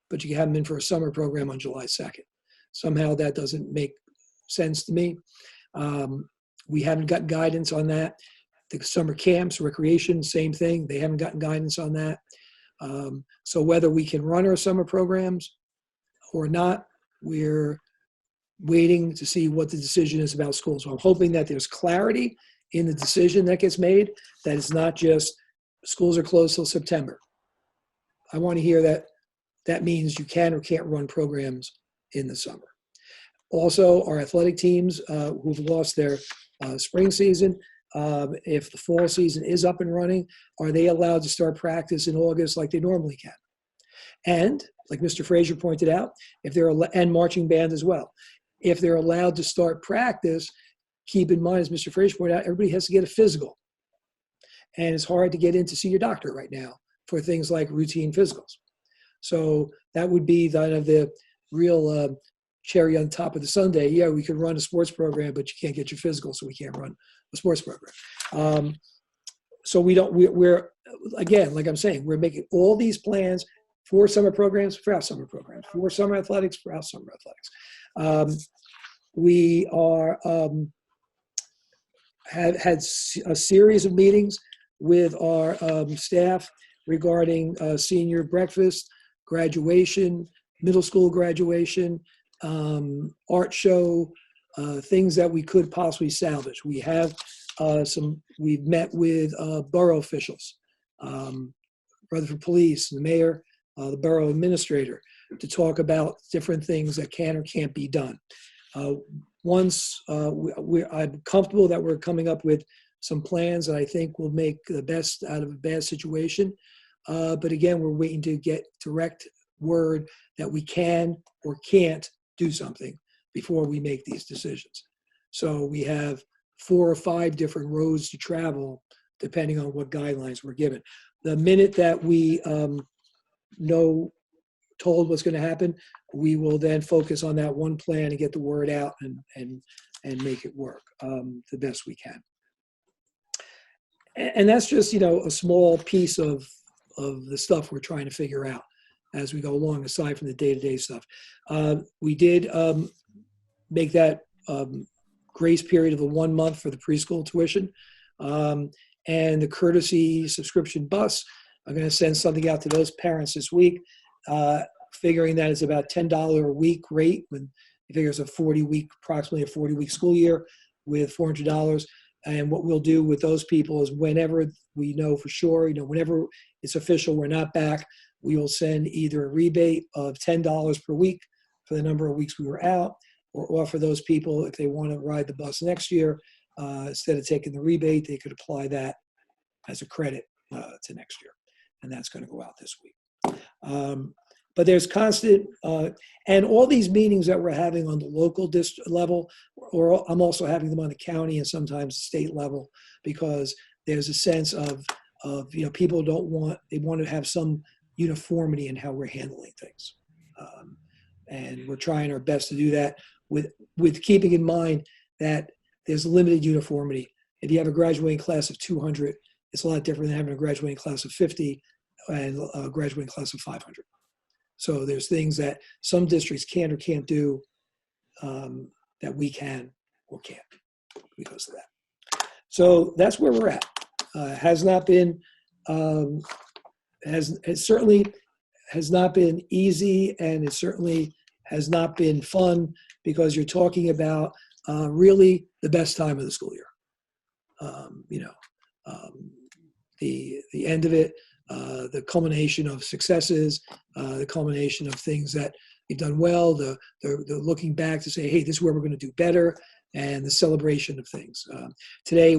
but you can have them in for a summer program on July 2nd. Somehow that doesn't make sense to me. We haven't gotten guidance on that. The summer camps, recreation, same thing. They haven't gotten guidance on that. So whether we can run our summer programs or not, we're waiting to see what the decision is about schools. So I'm hoping that there's clarity in the decision that gets made, that it's not just schools are closed till September. I want to hear that that means you can or can't run programs in the summer. Also, our athletic teams who've lost their spring season, if the fall season is up and running, are they allowed to start practice in August like they normally can? And like Mr. Frazier pointed out, if they're and marching band as well, if they're allowed to start practice, keep in mind, as Mr. Frazier pointed out, everybody has to get a physical, and it's hard to get in to see your doctor right now for things like routine physicals. So that would be kind of the real cherry on top of the sundae. Yeah, we could run a sports program, but you can't get your physical, so we can't run a sports program. So we're again, like I'm saying, we're making all these plans for summer programs, for our summer programs, for summer athletics, for our summer athletics. We are have had a series of meetings with our staff regarding senior breakfast, graduation, middle school graduation, art show, things that we could possibly salvage. We have we've met with borough officials, Rutherford Police, the mayor, the borough administrator, to talk about different things that can or can't be done. Once I'm comfortable that we're coming up with some plans that I think will make the best out of a bad situation. But again, we're waiting to get direct word that we can or can't do something before we make these decisions. So we have 4 or 5 different roads to travel depending on what guidelines we're given. The minute that we told what's going to happen, we will then focus on that one plan and get the word out and make it work the best we can. And that's just, a small piece of the stuff we're trying to figure out as we go along, aside from the day-to-day stuff. We did make that grace period of the 1 month for the preschool tuition. And the courtesy subscription bus, I'm going to send something out to those parents this week, figuring that it's about $10 a week rate. When you figure it's approximately a 40-week school year with $400. And what we'll do with those people is whenever we know for sure, whenever it's official, we're not back, we will send either a rebate of $10 per week for the number of weeks we were out, or offer those people, if they want to ride the bus next year, instead of taking the rebate, they could apply that as a credit to next year. And that's going to go out this week. But there's constant, and all these meetings that we're having on the local district level, or I'm also having them on the county and sometimes the state level, because there's a sense of people they want to have some uniformity in how we're handling things. And we're trying our best to do that with keeping in mind that there's limited uniformity. If you have a graduating class of 200, it's a lot different than having a graduating class of 50 and a graduating class of 500. So there's things that some districts can or can't do that we can or can't because of that. So that's where we're at. Has not been, it certainly has not been easy, and it certainly has not been fun, because you're talking about really the best time of the school year. The end of it, the culmination of successes, the culmination of things that you've done well, the looking back to say, hey, this is where we're going to do better, and the celebration of things. Today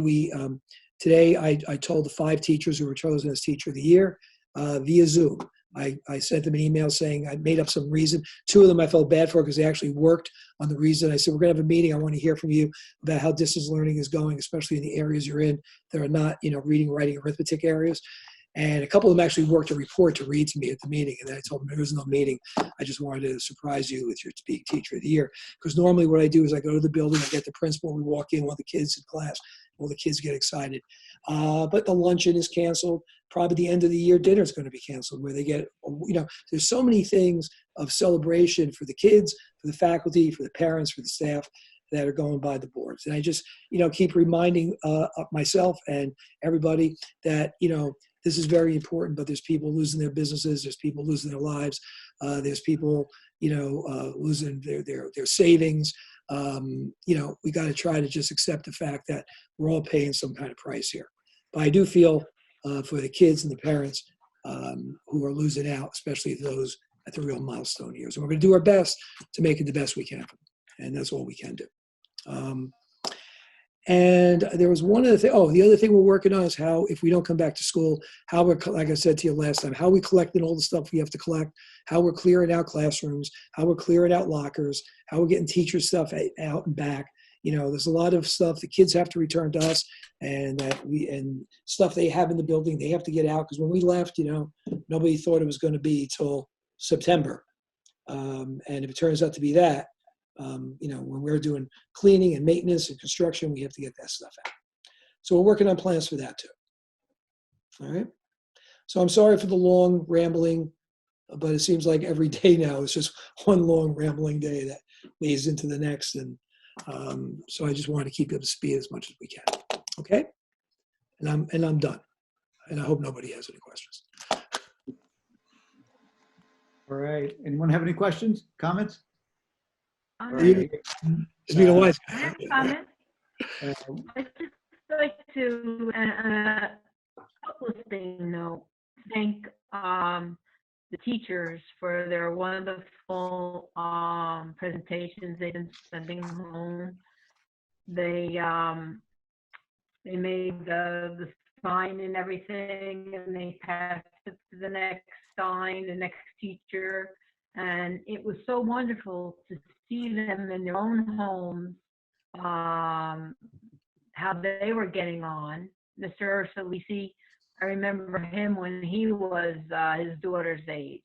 I told the 5 teachers who were chosen as Teacher of the Year via Zoom. I sent them an email saying I made up some reason. 2 of them I felt bad for because they actually worked on the reason. I said, we're going to have a meeting. I want to hear from you about how distance learning is going, especially in the areas you're in that are not, reading, writing, arithmetic areas. And a couple of them actually worked a report to read to me at the meeting. And then I told them there was no meeting. I just wanted to surprise you with your being Teacher of the Year. Because normally what I do is I go to the building, I get the principal, we walk in, all the kids in class, all the kids get excited. But the luncheon is canceled. Probably the end of the year dinner is going to be canceled, where they get, there's so many things of celebration for the kids, for the faculty, for the parents, for the staff that are going by the boards. And I just, keep reminding myself and everybody that, this is very important, but there's people losing their businesses, there's people losing their lives, there's people, losing their savings. We got to try to just accept the fact that we're all paying some kind of price here. But I do feel for the kids and the parents who are losing out, especially those at the real milestone years. And we're going to do our best to make it the best we can for them. And that's all we can do. And there was one other thing. Oh, the other thing we're working on is how, if we don't come back to school, how we're, like I said to you last time, how we collecting all the stuff we have to collect, how we're clearing out classrooms, how we're clearing out lockers, how we're getting teacher stuff out and back. There's a lot of stuff the kids have to return to us, and stuff they have in the building they have to get out, because when we left, nobody thought it was going to be till September. And if it turns out to be that, when we're doing cleaning and maintenance and construction, we have to get that stuff out. So we're working on plans for that too. All right. So I'm sorry for the long rambling, but it seems like every day now is just one long rambling day that leads into the next. And so I just want to keep you up to speed as much as we can. Okay. And I'm done. And I hope nobody has any questions. All right. Anyone have any questions, comments? It's been a while. I have a comment. I'd just like to, listing note, thank the teachers for their wonderful presentations they've been sending home. They made the sign and everything, and they passed it to the next sign, the next teacher. And it was so wonderful to see them in their own homes, how they were getting on. Mr. Ursulisi, I remember him when he was his daughter's age,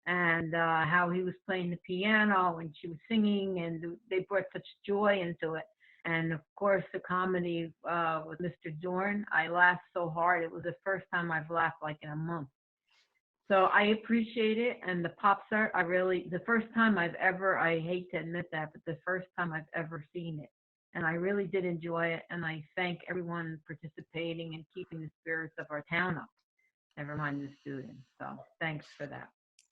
and how he was playing the piano and she was singing, and they brought such joy into it. And of course, the comedy with Mr. Dorn, I laughed so hard. It was the first time I've laughed like in a month. So I appreciate it. And the Pop Art, the first time I've ever, I hate to admit that, but the first time I've ever seen it. And I really did enjoy it. And I thank everyone participating and keeping the spirits of our town up. Never mind the students. So thanks for that.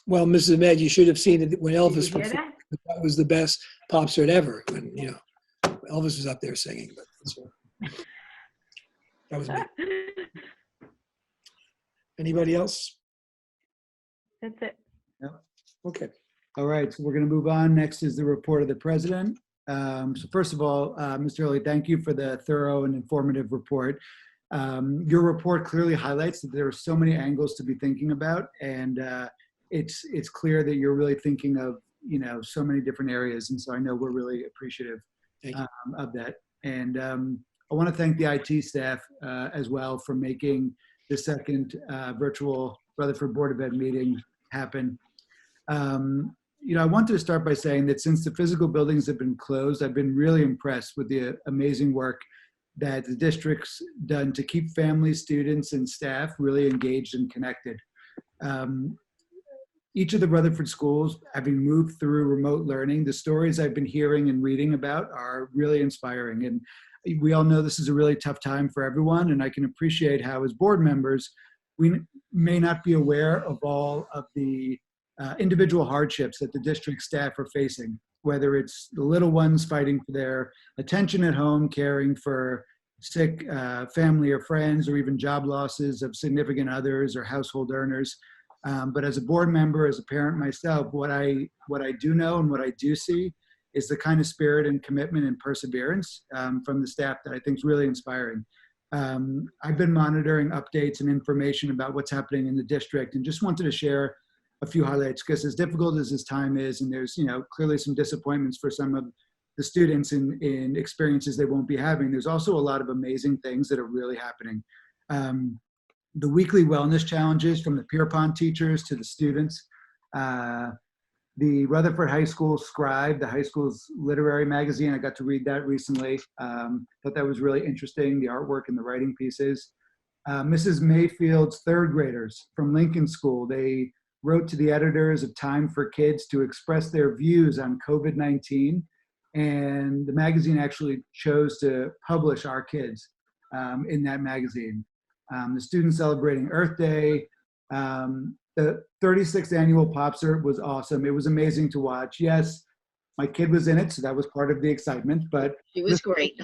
Well, Mrs. Ahmed, you should have seen it when Elvis Did you hear performed. That was the best Pop Art ever. When, Elvis was up there singing. But that was me. Anybody else? That's it. Okay. All right, so we're going to move on. Next is the report of the president. So first of all, Mr. Early, thank you for the thorough and informative report. Your report clearly highlights that there are so many angles to be thinking about, and it's clear that you're really thinking of so many different areas, and so I know we're really appreciative of that. And I want to thank the IT staff as well for making the second virtual Rutherford Board of Ed meeting happen. I wanted to start by saying that since the physical buildings have been closed, I've been really impressed with the amazing work that the district's done to keep families, students, and staff really engaged and connected. Each of the Rutherford schools, having moved through remote learning, the stories I've been hearing and reading about are really inspiring. And we all know this is a really tough time for everyone, and I can appreciate how, as board members, we may not be aware of all of the individual hardships that the district staff are facing. whether it's the little ones fighting for their attention at home, caring for sick family or friends, or even job losses of significant others or household earners. But as a board member, as a parent myself, what I do know and what I do see is the kind of spirit and commitment and perseverance from the staff that I think is really inspiring. I've been monitoring updates and information about what's happening in the district, and just wanted to share a few highlights, because as difficult as this time is, and there's clearly some disappointments for some of the students in experiences they won't be having, there's also a lot of amazing things that are really happening. The weekly wellness challenges, from the Pierpont teachers to the students, the Rutherford High School Scribe, the high school's literary magazine, I got to read that recently. Thought that was really interesting, the artwork and the writing pieces. Mrs. Mayfield's third graders from Lincoln School, they wrote to the editors of Time for Kids to express their views on COVID-19. And the magazine actually chose to publish our kids in that magazine. The students celebrating Earth Day. The 36th annual Popser was awesome. It was amazing to watch. Yes, my kid was in it, so that was part of the excitement. But It was great.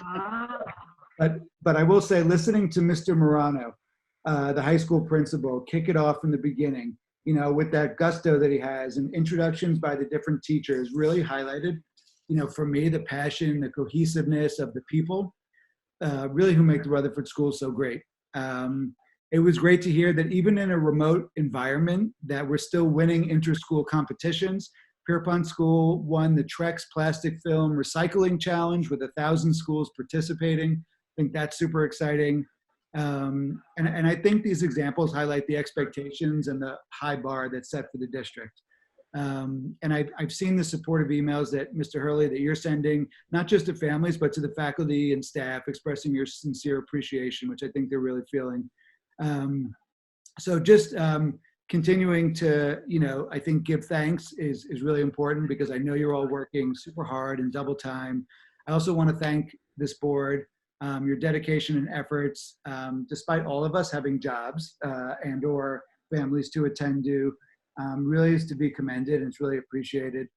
But I will say, listening to Mr. Morano, the high school principal, kick it off from the beginning, with that gusto that he has, and introductions by the different teachers really highlighted, for me, the passion, the cohesiveness of the people, really who make the Rutherford School so great. It was great to hear that even in a remote environment that we're still winning inter-school competitions. Pierpont School won the Trex Plastic Film Recycling Challenge with 1,000 schools participating. I think that's super exciting. And I think these examples highlight the expectations and the high bar that's set for the district. And I've seen the supportive emails that Mr. Hurley, that you're sending, not just to families, but to the faculty and staff, expressing your sincere appreciation, which I think they're really feeling. So just continuing to, I think give thanks is really important, because I know you're all working super hard and double time. I also want to thank this board, your dedication and efforts, despite all of us having jobs and or families to attend to, really is to be commended, and it's really appreciated.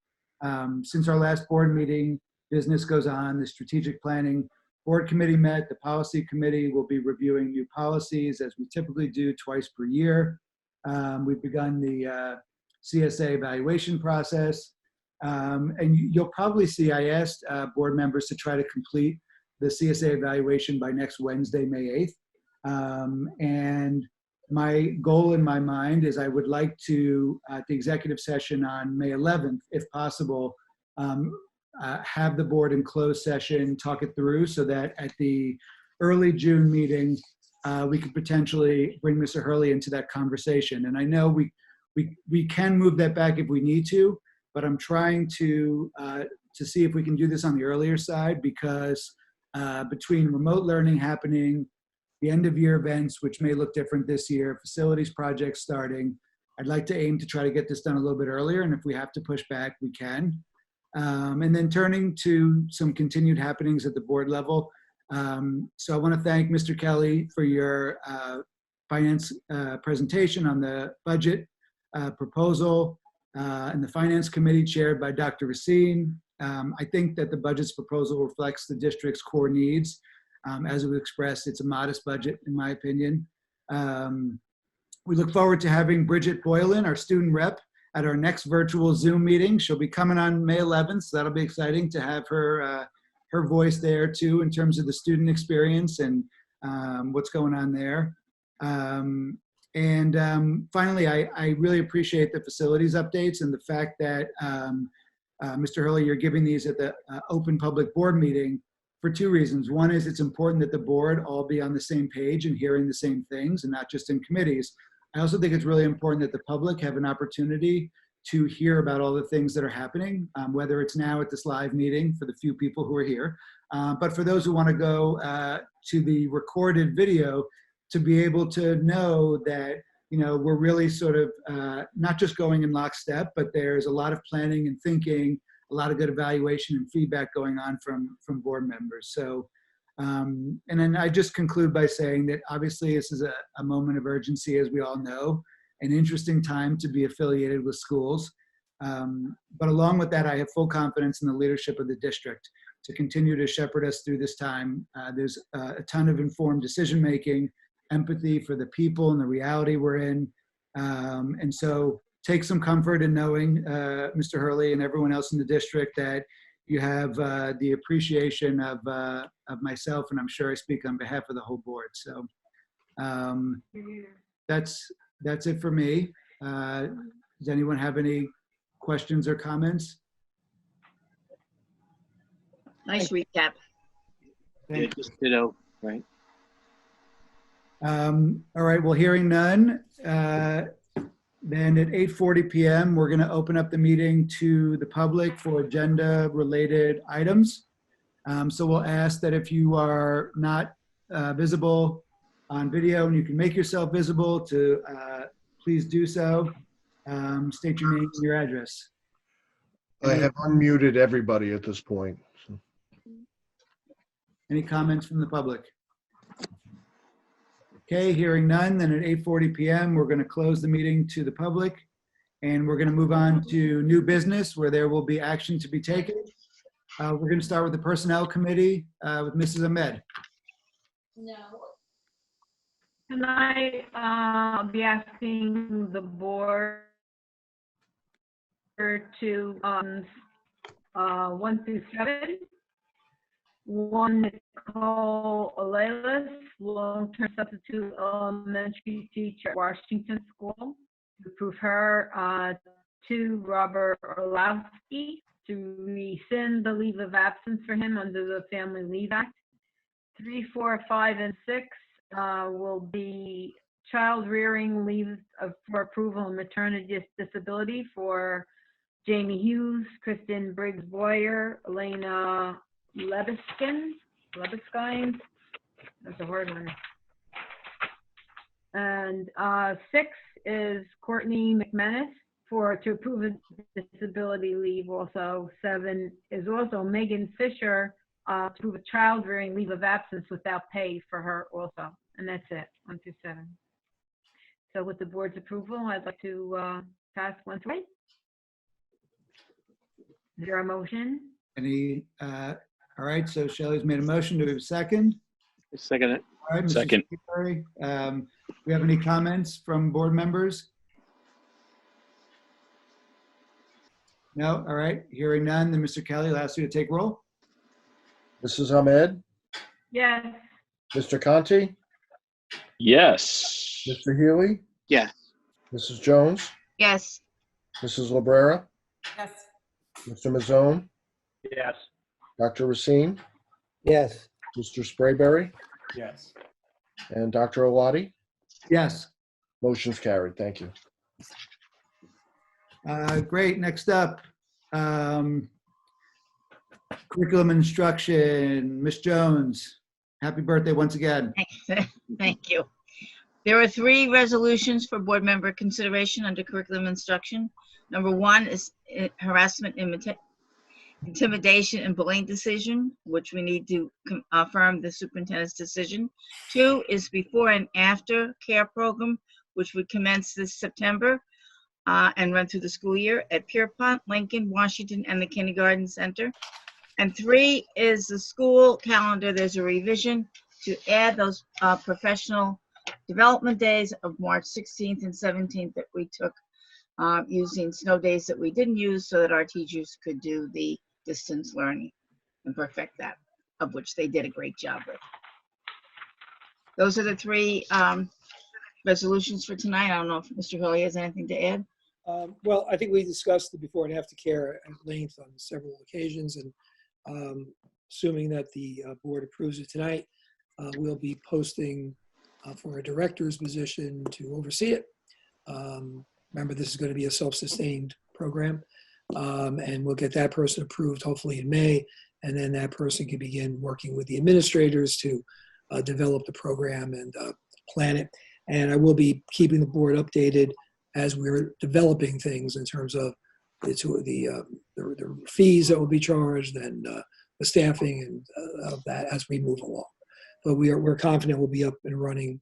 Since our last board meeting, business goes on. The strategic planning board committee met. The policy committee will be reviewing new policies, as we typically do twice per year. We've begun the CSA evaluation process. And you'll probably see, I asked board members to try to complete the CSA evaluation by next Wednesday, May 8th. And my goal in my mind is I would like to, at the executive session on May 11th, if possible, have the board in closed session, talk it through, so that at the early June meeting, we could potentially bring Mr. Hurley into that conversation. And I know we can move that back if we need to, but I'm trying to see if we can do this on the earlier side, because between remote learning happening, the end of year events, which may look different this year, facilities projects starting, I'd like to aim to try to get this done a little bit earlier. And if we have to push back, we can. And then turning to some continued happenings at the board level. So I want to thank Mr. Kelly for your finance presentation on the budget proposal and the finance committee chaired by Dr. Racine. I think that the budget's proposal reflects the district's core needs. As it was expressed, it's a modest budget, in my opinion. We look forward to having Bridget Boylan, our student rep, at our next virtual Zoom meeting. She'll be coming on May 11th, so that'll be exciting to have her her voice there too, in terms of the student experience and what's going on there. Finally, I really appreciate the facilities updates and the fact that, Mr. Hurley, you're giving these at the open public board meeting for two reasons. One is it's important that the board all be on the same page and hearing the same things, and not just in committees. I also think it's really important that the public have an opportunity to hear about all the things that are happening, whether it's now at this live meeting for the few people who are here, but for those who want to go to the recorded video, to be able to know that, we're really sort of not just going in lockstep, but there's a lot of planning and thinking, a lot of good evaluation and feedback going on from board members. So, and then I just conclude by saying that obviously this is a moment of urgency, as we all know, an interesting time to be affiliated with schools. But along with that, I have full confidence in the leadership of the district to continue to shepherd us through this time. There's a ton of informed decision-making, empathy for the people and the reality we're in. And so take some comfort in knowing, Mr. Hurley and everyone else in the district, that you have the appreciation of myself, and I'm sure I speak on behalf of the whole board. So that's it for me. Does anyone have any questions or comments? Nice recap. Yeah, just ditto, right? All right, well, hearing none, then at 8:40 p.m., we're going to open up the meeting to the public for agenda-related items. So we'll ask that if you are not visible on video and you can make yourself visible, to please do so. State your name and your address. I have unmuted everybody at this point. So. Any comments from the public? Okay, hearing none, then at 8:40 p.m., we're going to close the meeting to the public, and we're going to move on to new business where there will be action to be taken. We're going to start with the Personnel Committee with Mrs. Ahmed. Tonight, I'll be asking the board to 1 through 7. 1, Nicole Alaylas, long-term substitute elementary teacher at Washington School, to approve her. 2, Robert Orlowski, to rescind the leave of absence for him under the Family Leave Act. 3, 4, 5, and 6 will be child rearing leave for approval and maternity disability for Jamie Hughes, Kristen Briggs Boyer, Elena Lebeskine, that's a hard one. And 6 is Courtney McManus to approve a disability leave also. 7 is also Megan Fisher to approve a child rearing leave of absence without pay for her also. And that's it, 1 through 7. So with the board's approval, I'd like to pass 1 through 8. Is there a motion? Any, all right, so Shelley's made a motion. Do we have a second? Second it. All right, Mr. Second. Secretary, do we have any comments from board members? No? All right, hearing none, then Mr. Kelly, I'll ask you to take roll. Mrs. Ahmed, Yes. Mr. Conti, Yes. Mr. Healy, Yes. Mrs. Jones, Yes. Mrs. Librera, Yes. Mr. Mazzone, Yes. Dr. Racine, Yes. Mr. Sprayberry, Yes. and Dr. Oladi. Yes. Motion's carried. Thank you. Great, next up, curriculum instruction, Ms. Jones. Happy birthday once again. Thank you. There are 3 resolutions for board member consideration under curriculum instruction. Number 1 is harassment, intimidation, and bullying decision, which we need to affirm the superintendent's decision. 2 is before and after care program, which would commence this September and run through the school year at Pierpont, Lincoln, Washington, and the Kindergarten Center. And 3 is the school calendar. There's a revision to add those professional development days of March 16th and 17th that we took using snow days that we didn't use, so that our teachers could do the distance learning and perfect that, of which they did a great job with. Those are the 3 resolutions for tonight. I don't know if Mr. Hurley has anything to add. Well, I think we discussed the before and after care at length on several occasions, and assuming that the board approves it tonight, we'll be posting for a director's position to oversee it. Remember, this is going to be a self-sustained program, and we'll get that person approved hopefully in May, and then that person can begin working with the administrators to develop the program and plan it. And I will be keeping the board updated as we're developing things in terms of the fees that will be charged and the staffing and of that as we move along. But we're confident we'll be up and running.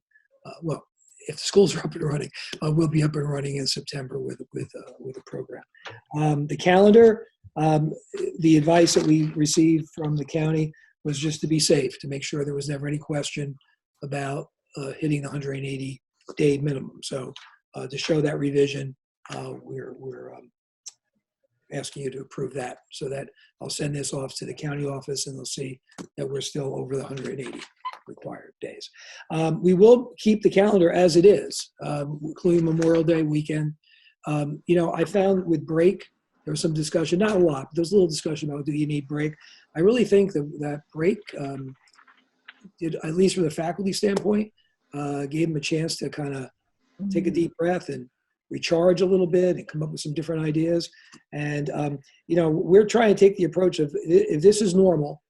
Well, if the schools are up and running, we'll be up and running in September with a program. The calendar, the advice that we received from the county was just to be safe, to make sure there was never any question about hitting the 180-day minimum. So to show that revision, we're asking you to approve that, so that I'll send this off to the county office and they'll see that we're still over the 180 required days. We will keep the calendar as it is, including Memorial Day weekend. I found with break, there was some discussion, not a lot, but there was a little discussion about, do you need break? I really think that break, did, at least from the faculty standpoint, gave them a chance to kind of take a deep breath and recharge a little bit and come up with some different ideas. And, we're trying to take the approach of, if this is normal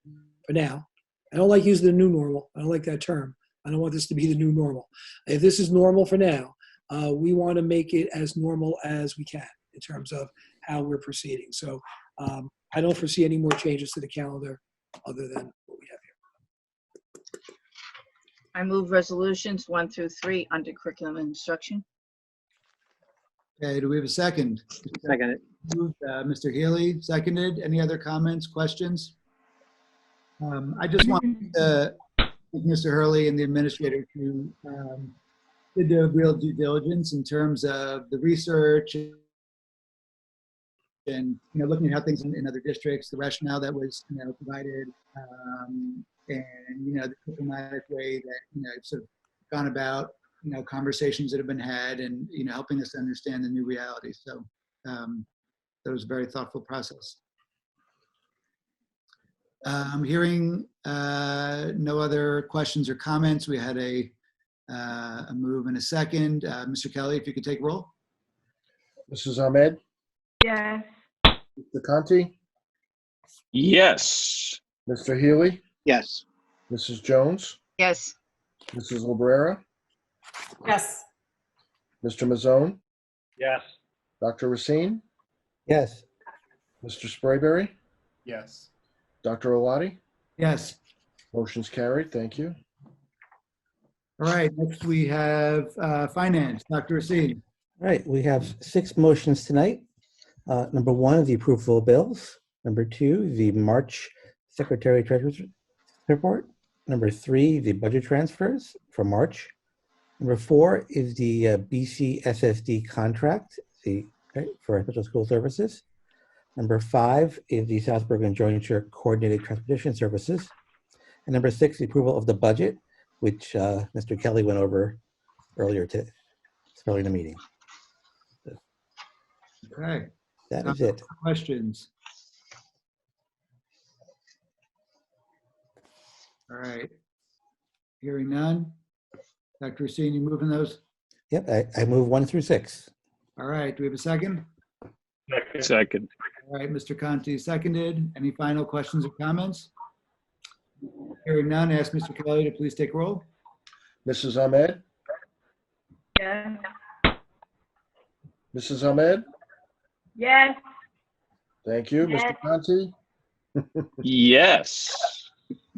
for now, I don't like using the new normal. I don't like that term. I don't want this to be the new normal. If this is normal for now, we want to make it as normal as we can in terms of how we're proceeding. So I don't foresee any more changes to the calendar other than what we have here. I move resolutions 1 through 3 under curriculum and instruction. Okay, do we have a second? Second it. Moved, Mr. Healy, seconded. Any other comments, questions? I just want to thank Mr. Hurley and the administrator who did the real due diligence in terms of the research and looking at how things in other districts, the rationale that was provided, and the diplomatic way that sort of gone about conversations that have been had, and helping us understand the new reality. So that was a very thoughtful process. Hearing no other questions or comments, we had a move and a second. Mr. Kelly, if you could take roll. Mrs. Ahmed, Yes. Mr. Conti, Yes. Mr. Healy, Yes. Mrs. Jones, Yes. Mrs. Librera, Yes. Mr. Mazzone, Yes. Dr. Racine, Yes. Mr. Sprayberry, Yes. Dr. Oladi. Yes. Motion's carried. Thank you. All right, next we have finance. Dr. Racine. All right, we have 6 motions tonight. Number 1, the approval of bills. Number 2, the March Secretary Treasurer's report. Number 3, the budget transfers for March. Number 4 is the BCSSD contract for special school services. Number 5 is the Southburg and Jointure Coordinated Transportation Services. And number 6, the approval of the budget, which Mr. Kelly went over earlier in the meeting. Okay. That is it. Questions? All right. Hearing none. Dr. Racine, you moving those? Yep, I move 1 through 6. All right. Do we have a second? Second. All right, Mr. Conti seconded. Any final questions or comments? Hearing none, ask Mr. Kelly to please take roll. Mrs. Ahmed, Yes. Mrs. Ahmed, Yes. thank you. Yes. Mr. Conti, Yes.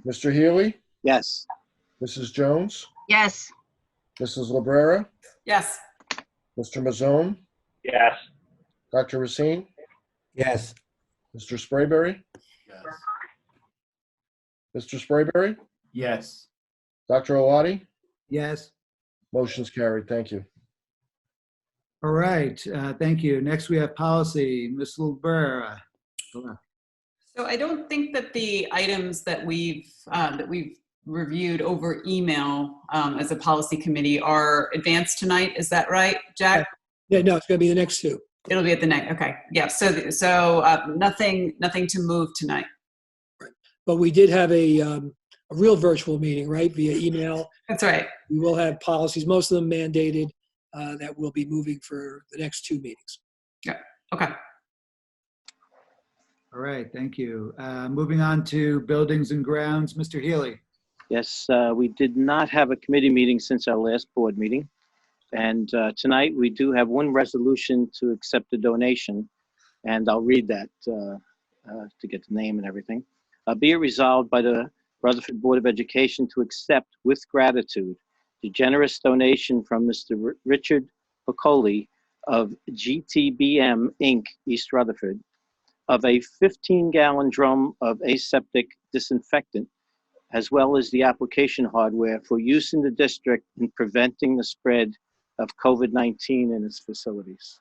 Mr. Healy, Yes. Mrs. Jones, Yes. Mrs. Librera, Yes. Mr. Mazzone, Yes. Dr. Racine, Yes. Mr. Sprayberry, Yes. Mr. Sprayberry, Yes. Dr. Oladi. Yes. Motion's carried. Thank you. All right. Thank you. Next, we have policy. Ms. Librera. So I don't think that the items that we've reviewed over email as a policy committee are advanced tonight. Is that right, Jack? Yeah, no, it's going to be the next 2. It'll be at the next. Okay. Yeah. So nothing to move tonight. But we did have a real virtual meeting, right, via email. That's right. We will have policies, most of them mandated, that will be moving for the next 2 meetings. Yeah. Okay. All right. Thank you. Moving on to buildings and grounds. Mr. Healy. Yes, we did not have a committee meeting since our last board meeting. And tonight we do have one resolution to accept the donation. And I'll read that to get the name and everything. Be it resolved by the Rutherford Board of Education to accept with gratitude the generous donation from Mr. Richard Piccoli of GTBM Inc., East Rutherford, of a 15-gallon drum of aseptic disinfectant, as well as the application hardware for use in the district in preventing the spread of COVID-19 in its facilities.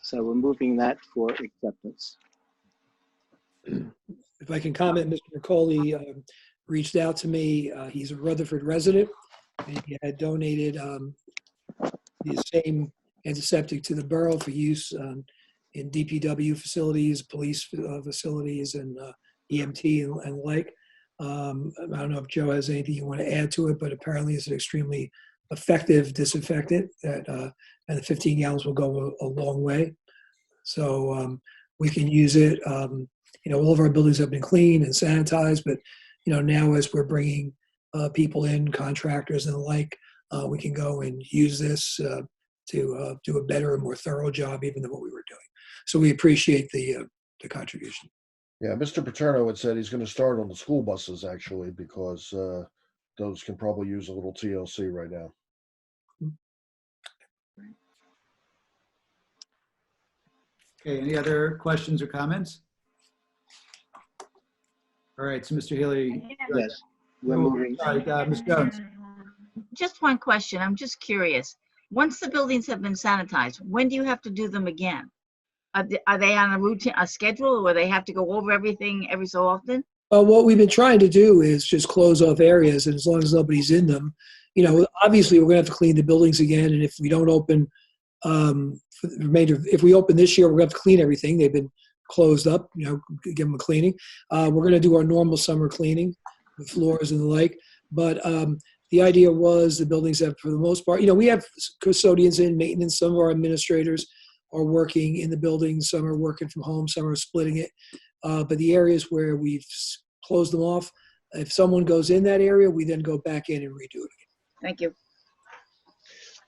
So we're moving that for acceptance. If I can comment, Mr. McCauley reached out to me. He's a Rutherford resident, and he had donated the same antiseptic to the borough for use in DPW facilities, police facilities, and EMT and the like. I don't know if Joe has anything you want to add to it, but apparently it's an extremely effective disinfectant that, and the 15 gallons will go a long way. So we can use it. All of our buildings have been cleaned and sanitized, but now as we're bringing people in, contractors and the like, we can go and use this to do a better and more thorough job even than what we were doing. So we appreciate the contribution. Yeah, Mr. Paterno had said he's going to start on the school buses actually, because those can probably use a little TLC right now. Okay, any other questions or comments? All right, so Mr. Healy. Yes, we're moving. Sorry, Ms. Jones. Just one question. I'm just curious. Once the buildings have been sanitized, when do you have to do them again? Are they on a routine, a schedule, or they have to go over everything every so often? What we've been trying to do is just close off areas, and as long as nobody's in them, obviously we're going to have to clean the buildings again. And if we don't open, for the remainder, if we open this year, we're going to have to clean everything. They've been closed up, give them a cleaning. We're going to do our normal summer cleaning, the floors and the like. But the idea was the buildings have, for the most part, we have custodians in maintenance. Some of our administrators are working in the buildings. Some are working from home. Some are splitting it. But the areas where we've closed them off, if someone goes in that area, we then go back in and redo it again. Thank you.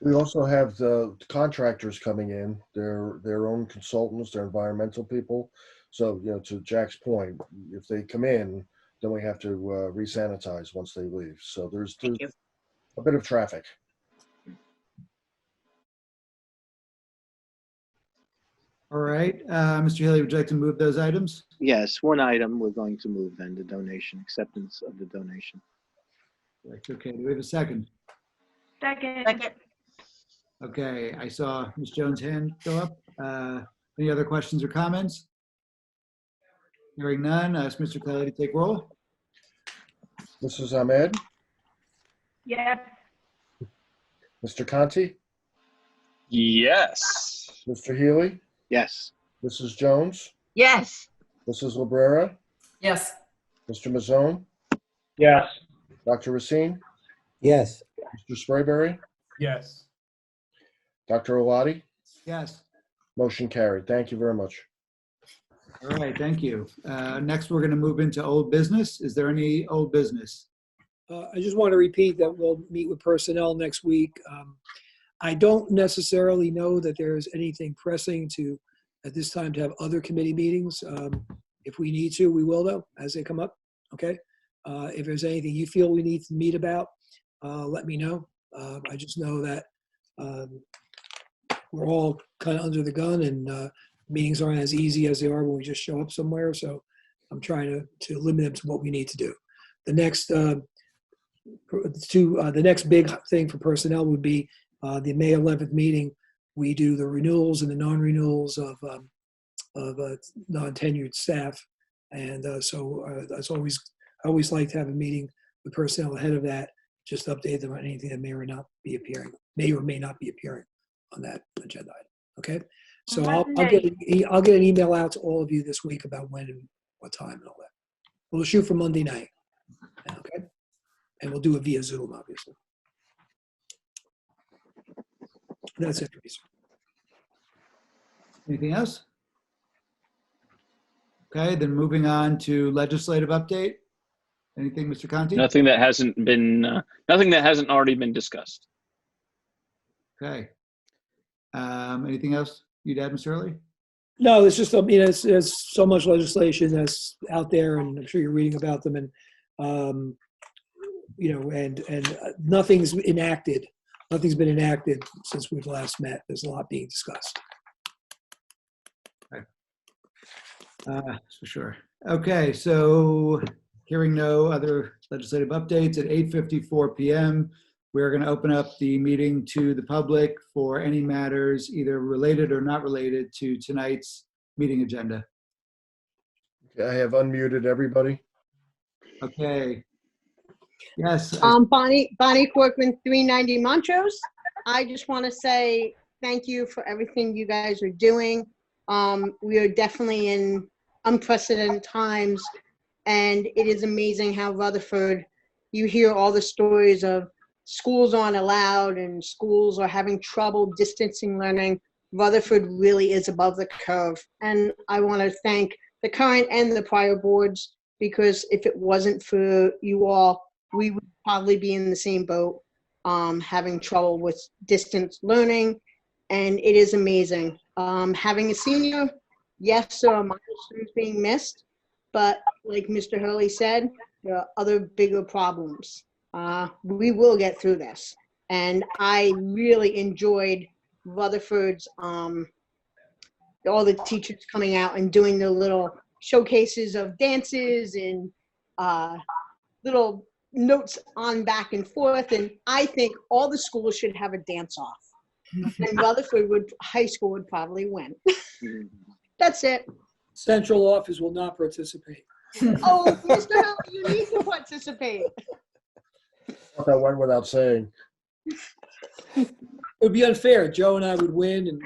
We also have the contractors coming in, their own consultants, their environmental people. So, to Jack's point, if they come in, then we have to re-sanitize once they leave. So there's a bit of traffic. All right, Mr. Healy, would you like to move those items? Yes, one item we're going to move then, the donation, acceptance of the donation. Right, okay, do we have a second? Second. Okay, I saw Ms. Jones' hand go up. Any other questions or comments? Hearing none, ask Mr. Kelly to take roll. Mrs. Ahmed, Yes. Mr. Conti, Yes. Mr. Healy, Yes. Mrs. Jones, Yes. Mrs. Librera, Yes. Mr. Mazzone, Yes. Dr. Racine, Yes. Mr. Sprayberry, Yes. Dr. Oladi. Yes. Motion carried. Thank you very much. All right, thank you. Next, we're going to move into old business. Is there any old business? I just want to repeat that we'll meet with personnel next week. I don't necessarily know that there's anything pressing at this time to have other committee meetings. If we need to, we will though, as they come up, okay? If there's anything you feel we need to meet about, let me know. I just know that we're all kind of under the gun, and meetings aren't as easy as they are when we just show up somewhere. So I'm trying to limit them to what we need to do. The next the next big thing for personnel would be the May 11th meeting. We do the renewals and the non-renewals of non-tenured staff, and that's I always like to have a meeting with personnel ahead of that, just to update them on anything that may or may not be appearing on that agenda item. Okay, so I'll get an email out to all of you this week about when and what time and all that. We'll shoot for Monday night. Okay, and we'll do it via Zoom, obviously. That's it for me, sir. Anything else? Okay, then moving on to legislative update. Anything, Mr. Conti? Nothing that hasn't already been discussed. Okay. Anything else you'd add, Mr. Early? No, it's just, there's so much legislation that's out there, and I'm sure you're reading about them. And and nothing's enacted. Nothing's been enacted since we've last met. There's a lot being discussed. For sure. Okay, so hearing no other legislative updates at 8:54 p.m., we're going to open up the meeting to the public for any matters either related or not related to tonight's meeting agenda. Okay, I have unmuted everybody. Okay. Yes. Bonnie Corcoran, 390 Montrose. I just want to say thank you for everything you guys are doing. We are definitely in unprecedented times, and it is amazing how Rutherford, you hear all the stories of schools aren't allowed and schools are having trouble distancing learning. Rutherford really is above the curve. And I want to thank the current and the prior boards, because if it wasn't for you all, we would probably be in the same boat, having trouble with distance learning. And it is amazing. Having a senior, yes, there are milestones being missed, but like Mr. Hurley said, there are other bigger problems. We will get through this. And I really enjoyed Rutherford's, all the teachers coming out and doing their little showcases of dances and little notes on back and forth. And I think all the schools should have a dance off. And Rutherford High School would probably win. That's it. Central office will not participate. Oh, Mr. Howard, you need to participate. That went without saying. It would be unfair. Joe and I would win. And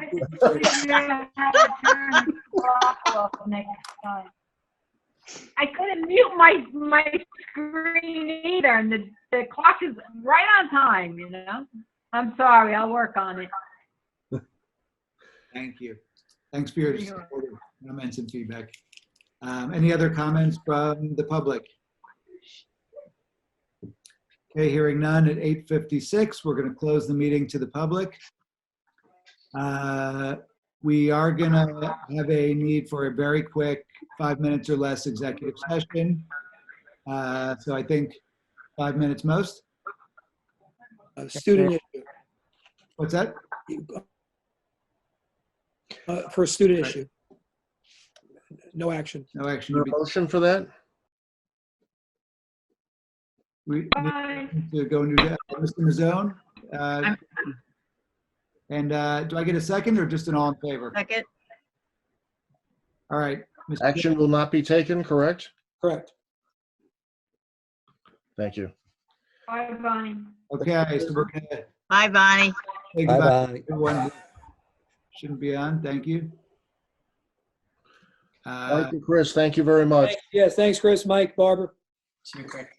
next time. I couldn't mute my screen either, and the clock is right on time, you know? I'm sorry, I'll work on it. Thank you. Thanks for your supportive comments and feedback. Any other comments from the public? Okay, hearing none at 8:56, we're going to close the meeting to the public. We are going to have a need for a very quick 5 minutes or less executive session. So I think 5 minutes most. student issue. What's that? For a student issue. No action. No action. Is there a motion for that? We need to go into that. Mr. Mazzone. And do I get a second or just an all in favor? Second. All right. Mr. Action will not be taken, correct? Correct. Thank you. Bye, Bonnie. Okay, so we're gonna Bye, Bonnie. say goodbye to Bye-bye. everyone who shouldn't be on. Thank you. Thank you, Chris. Thank you very much. Yes, thanks, Chris, Mike, Barbara. See you quick.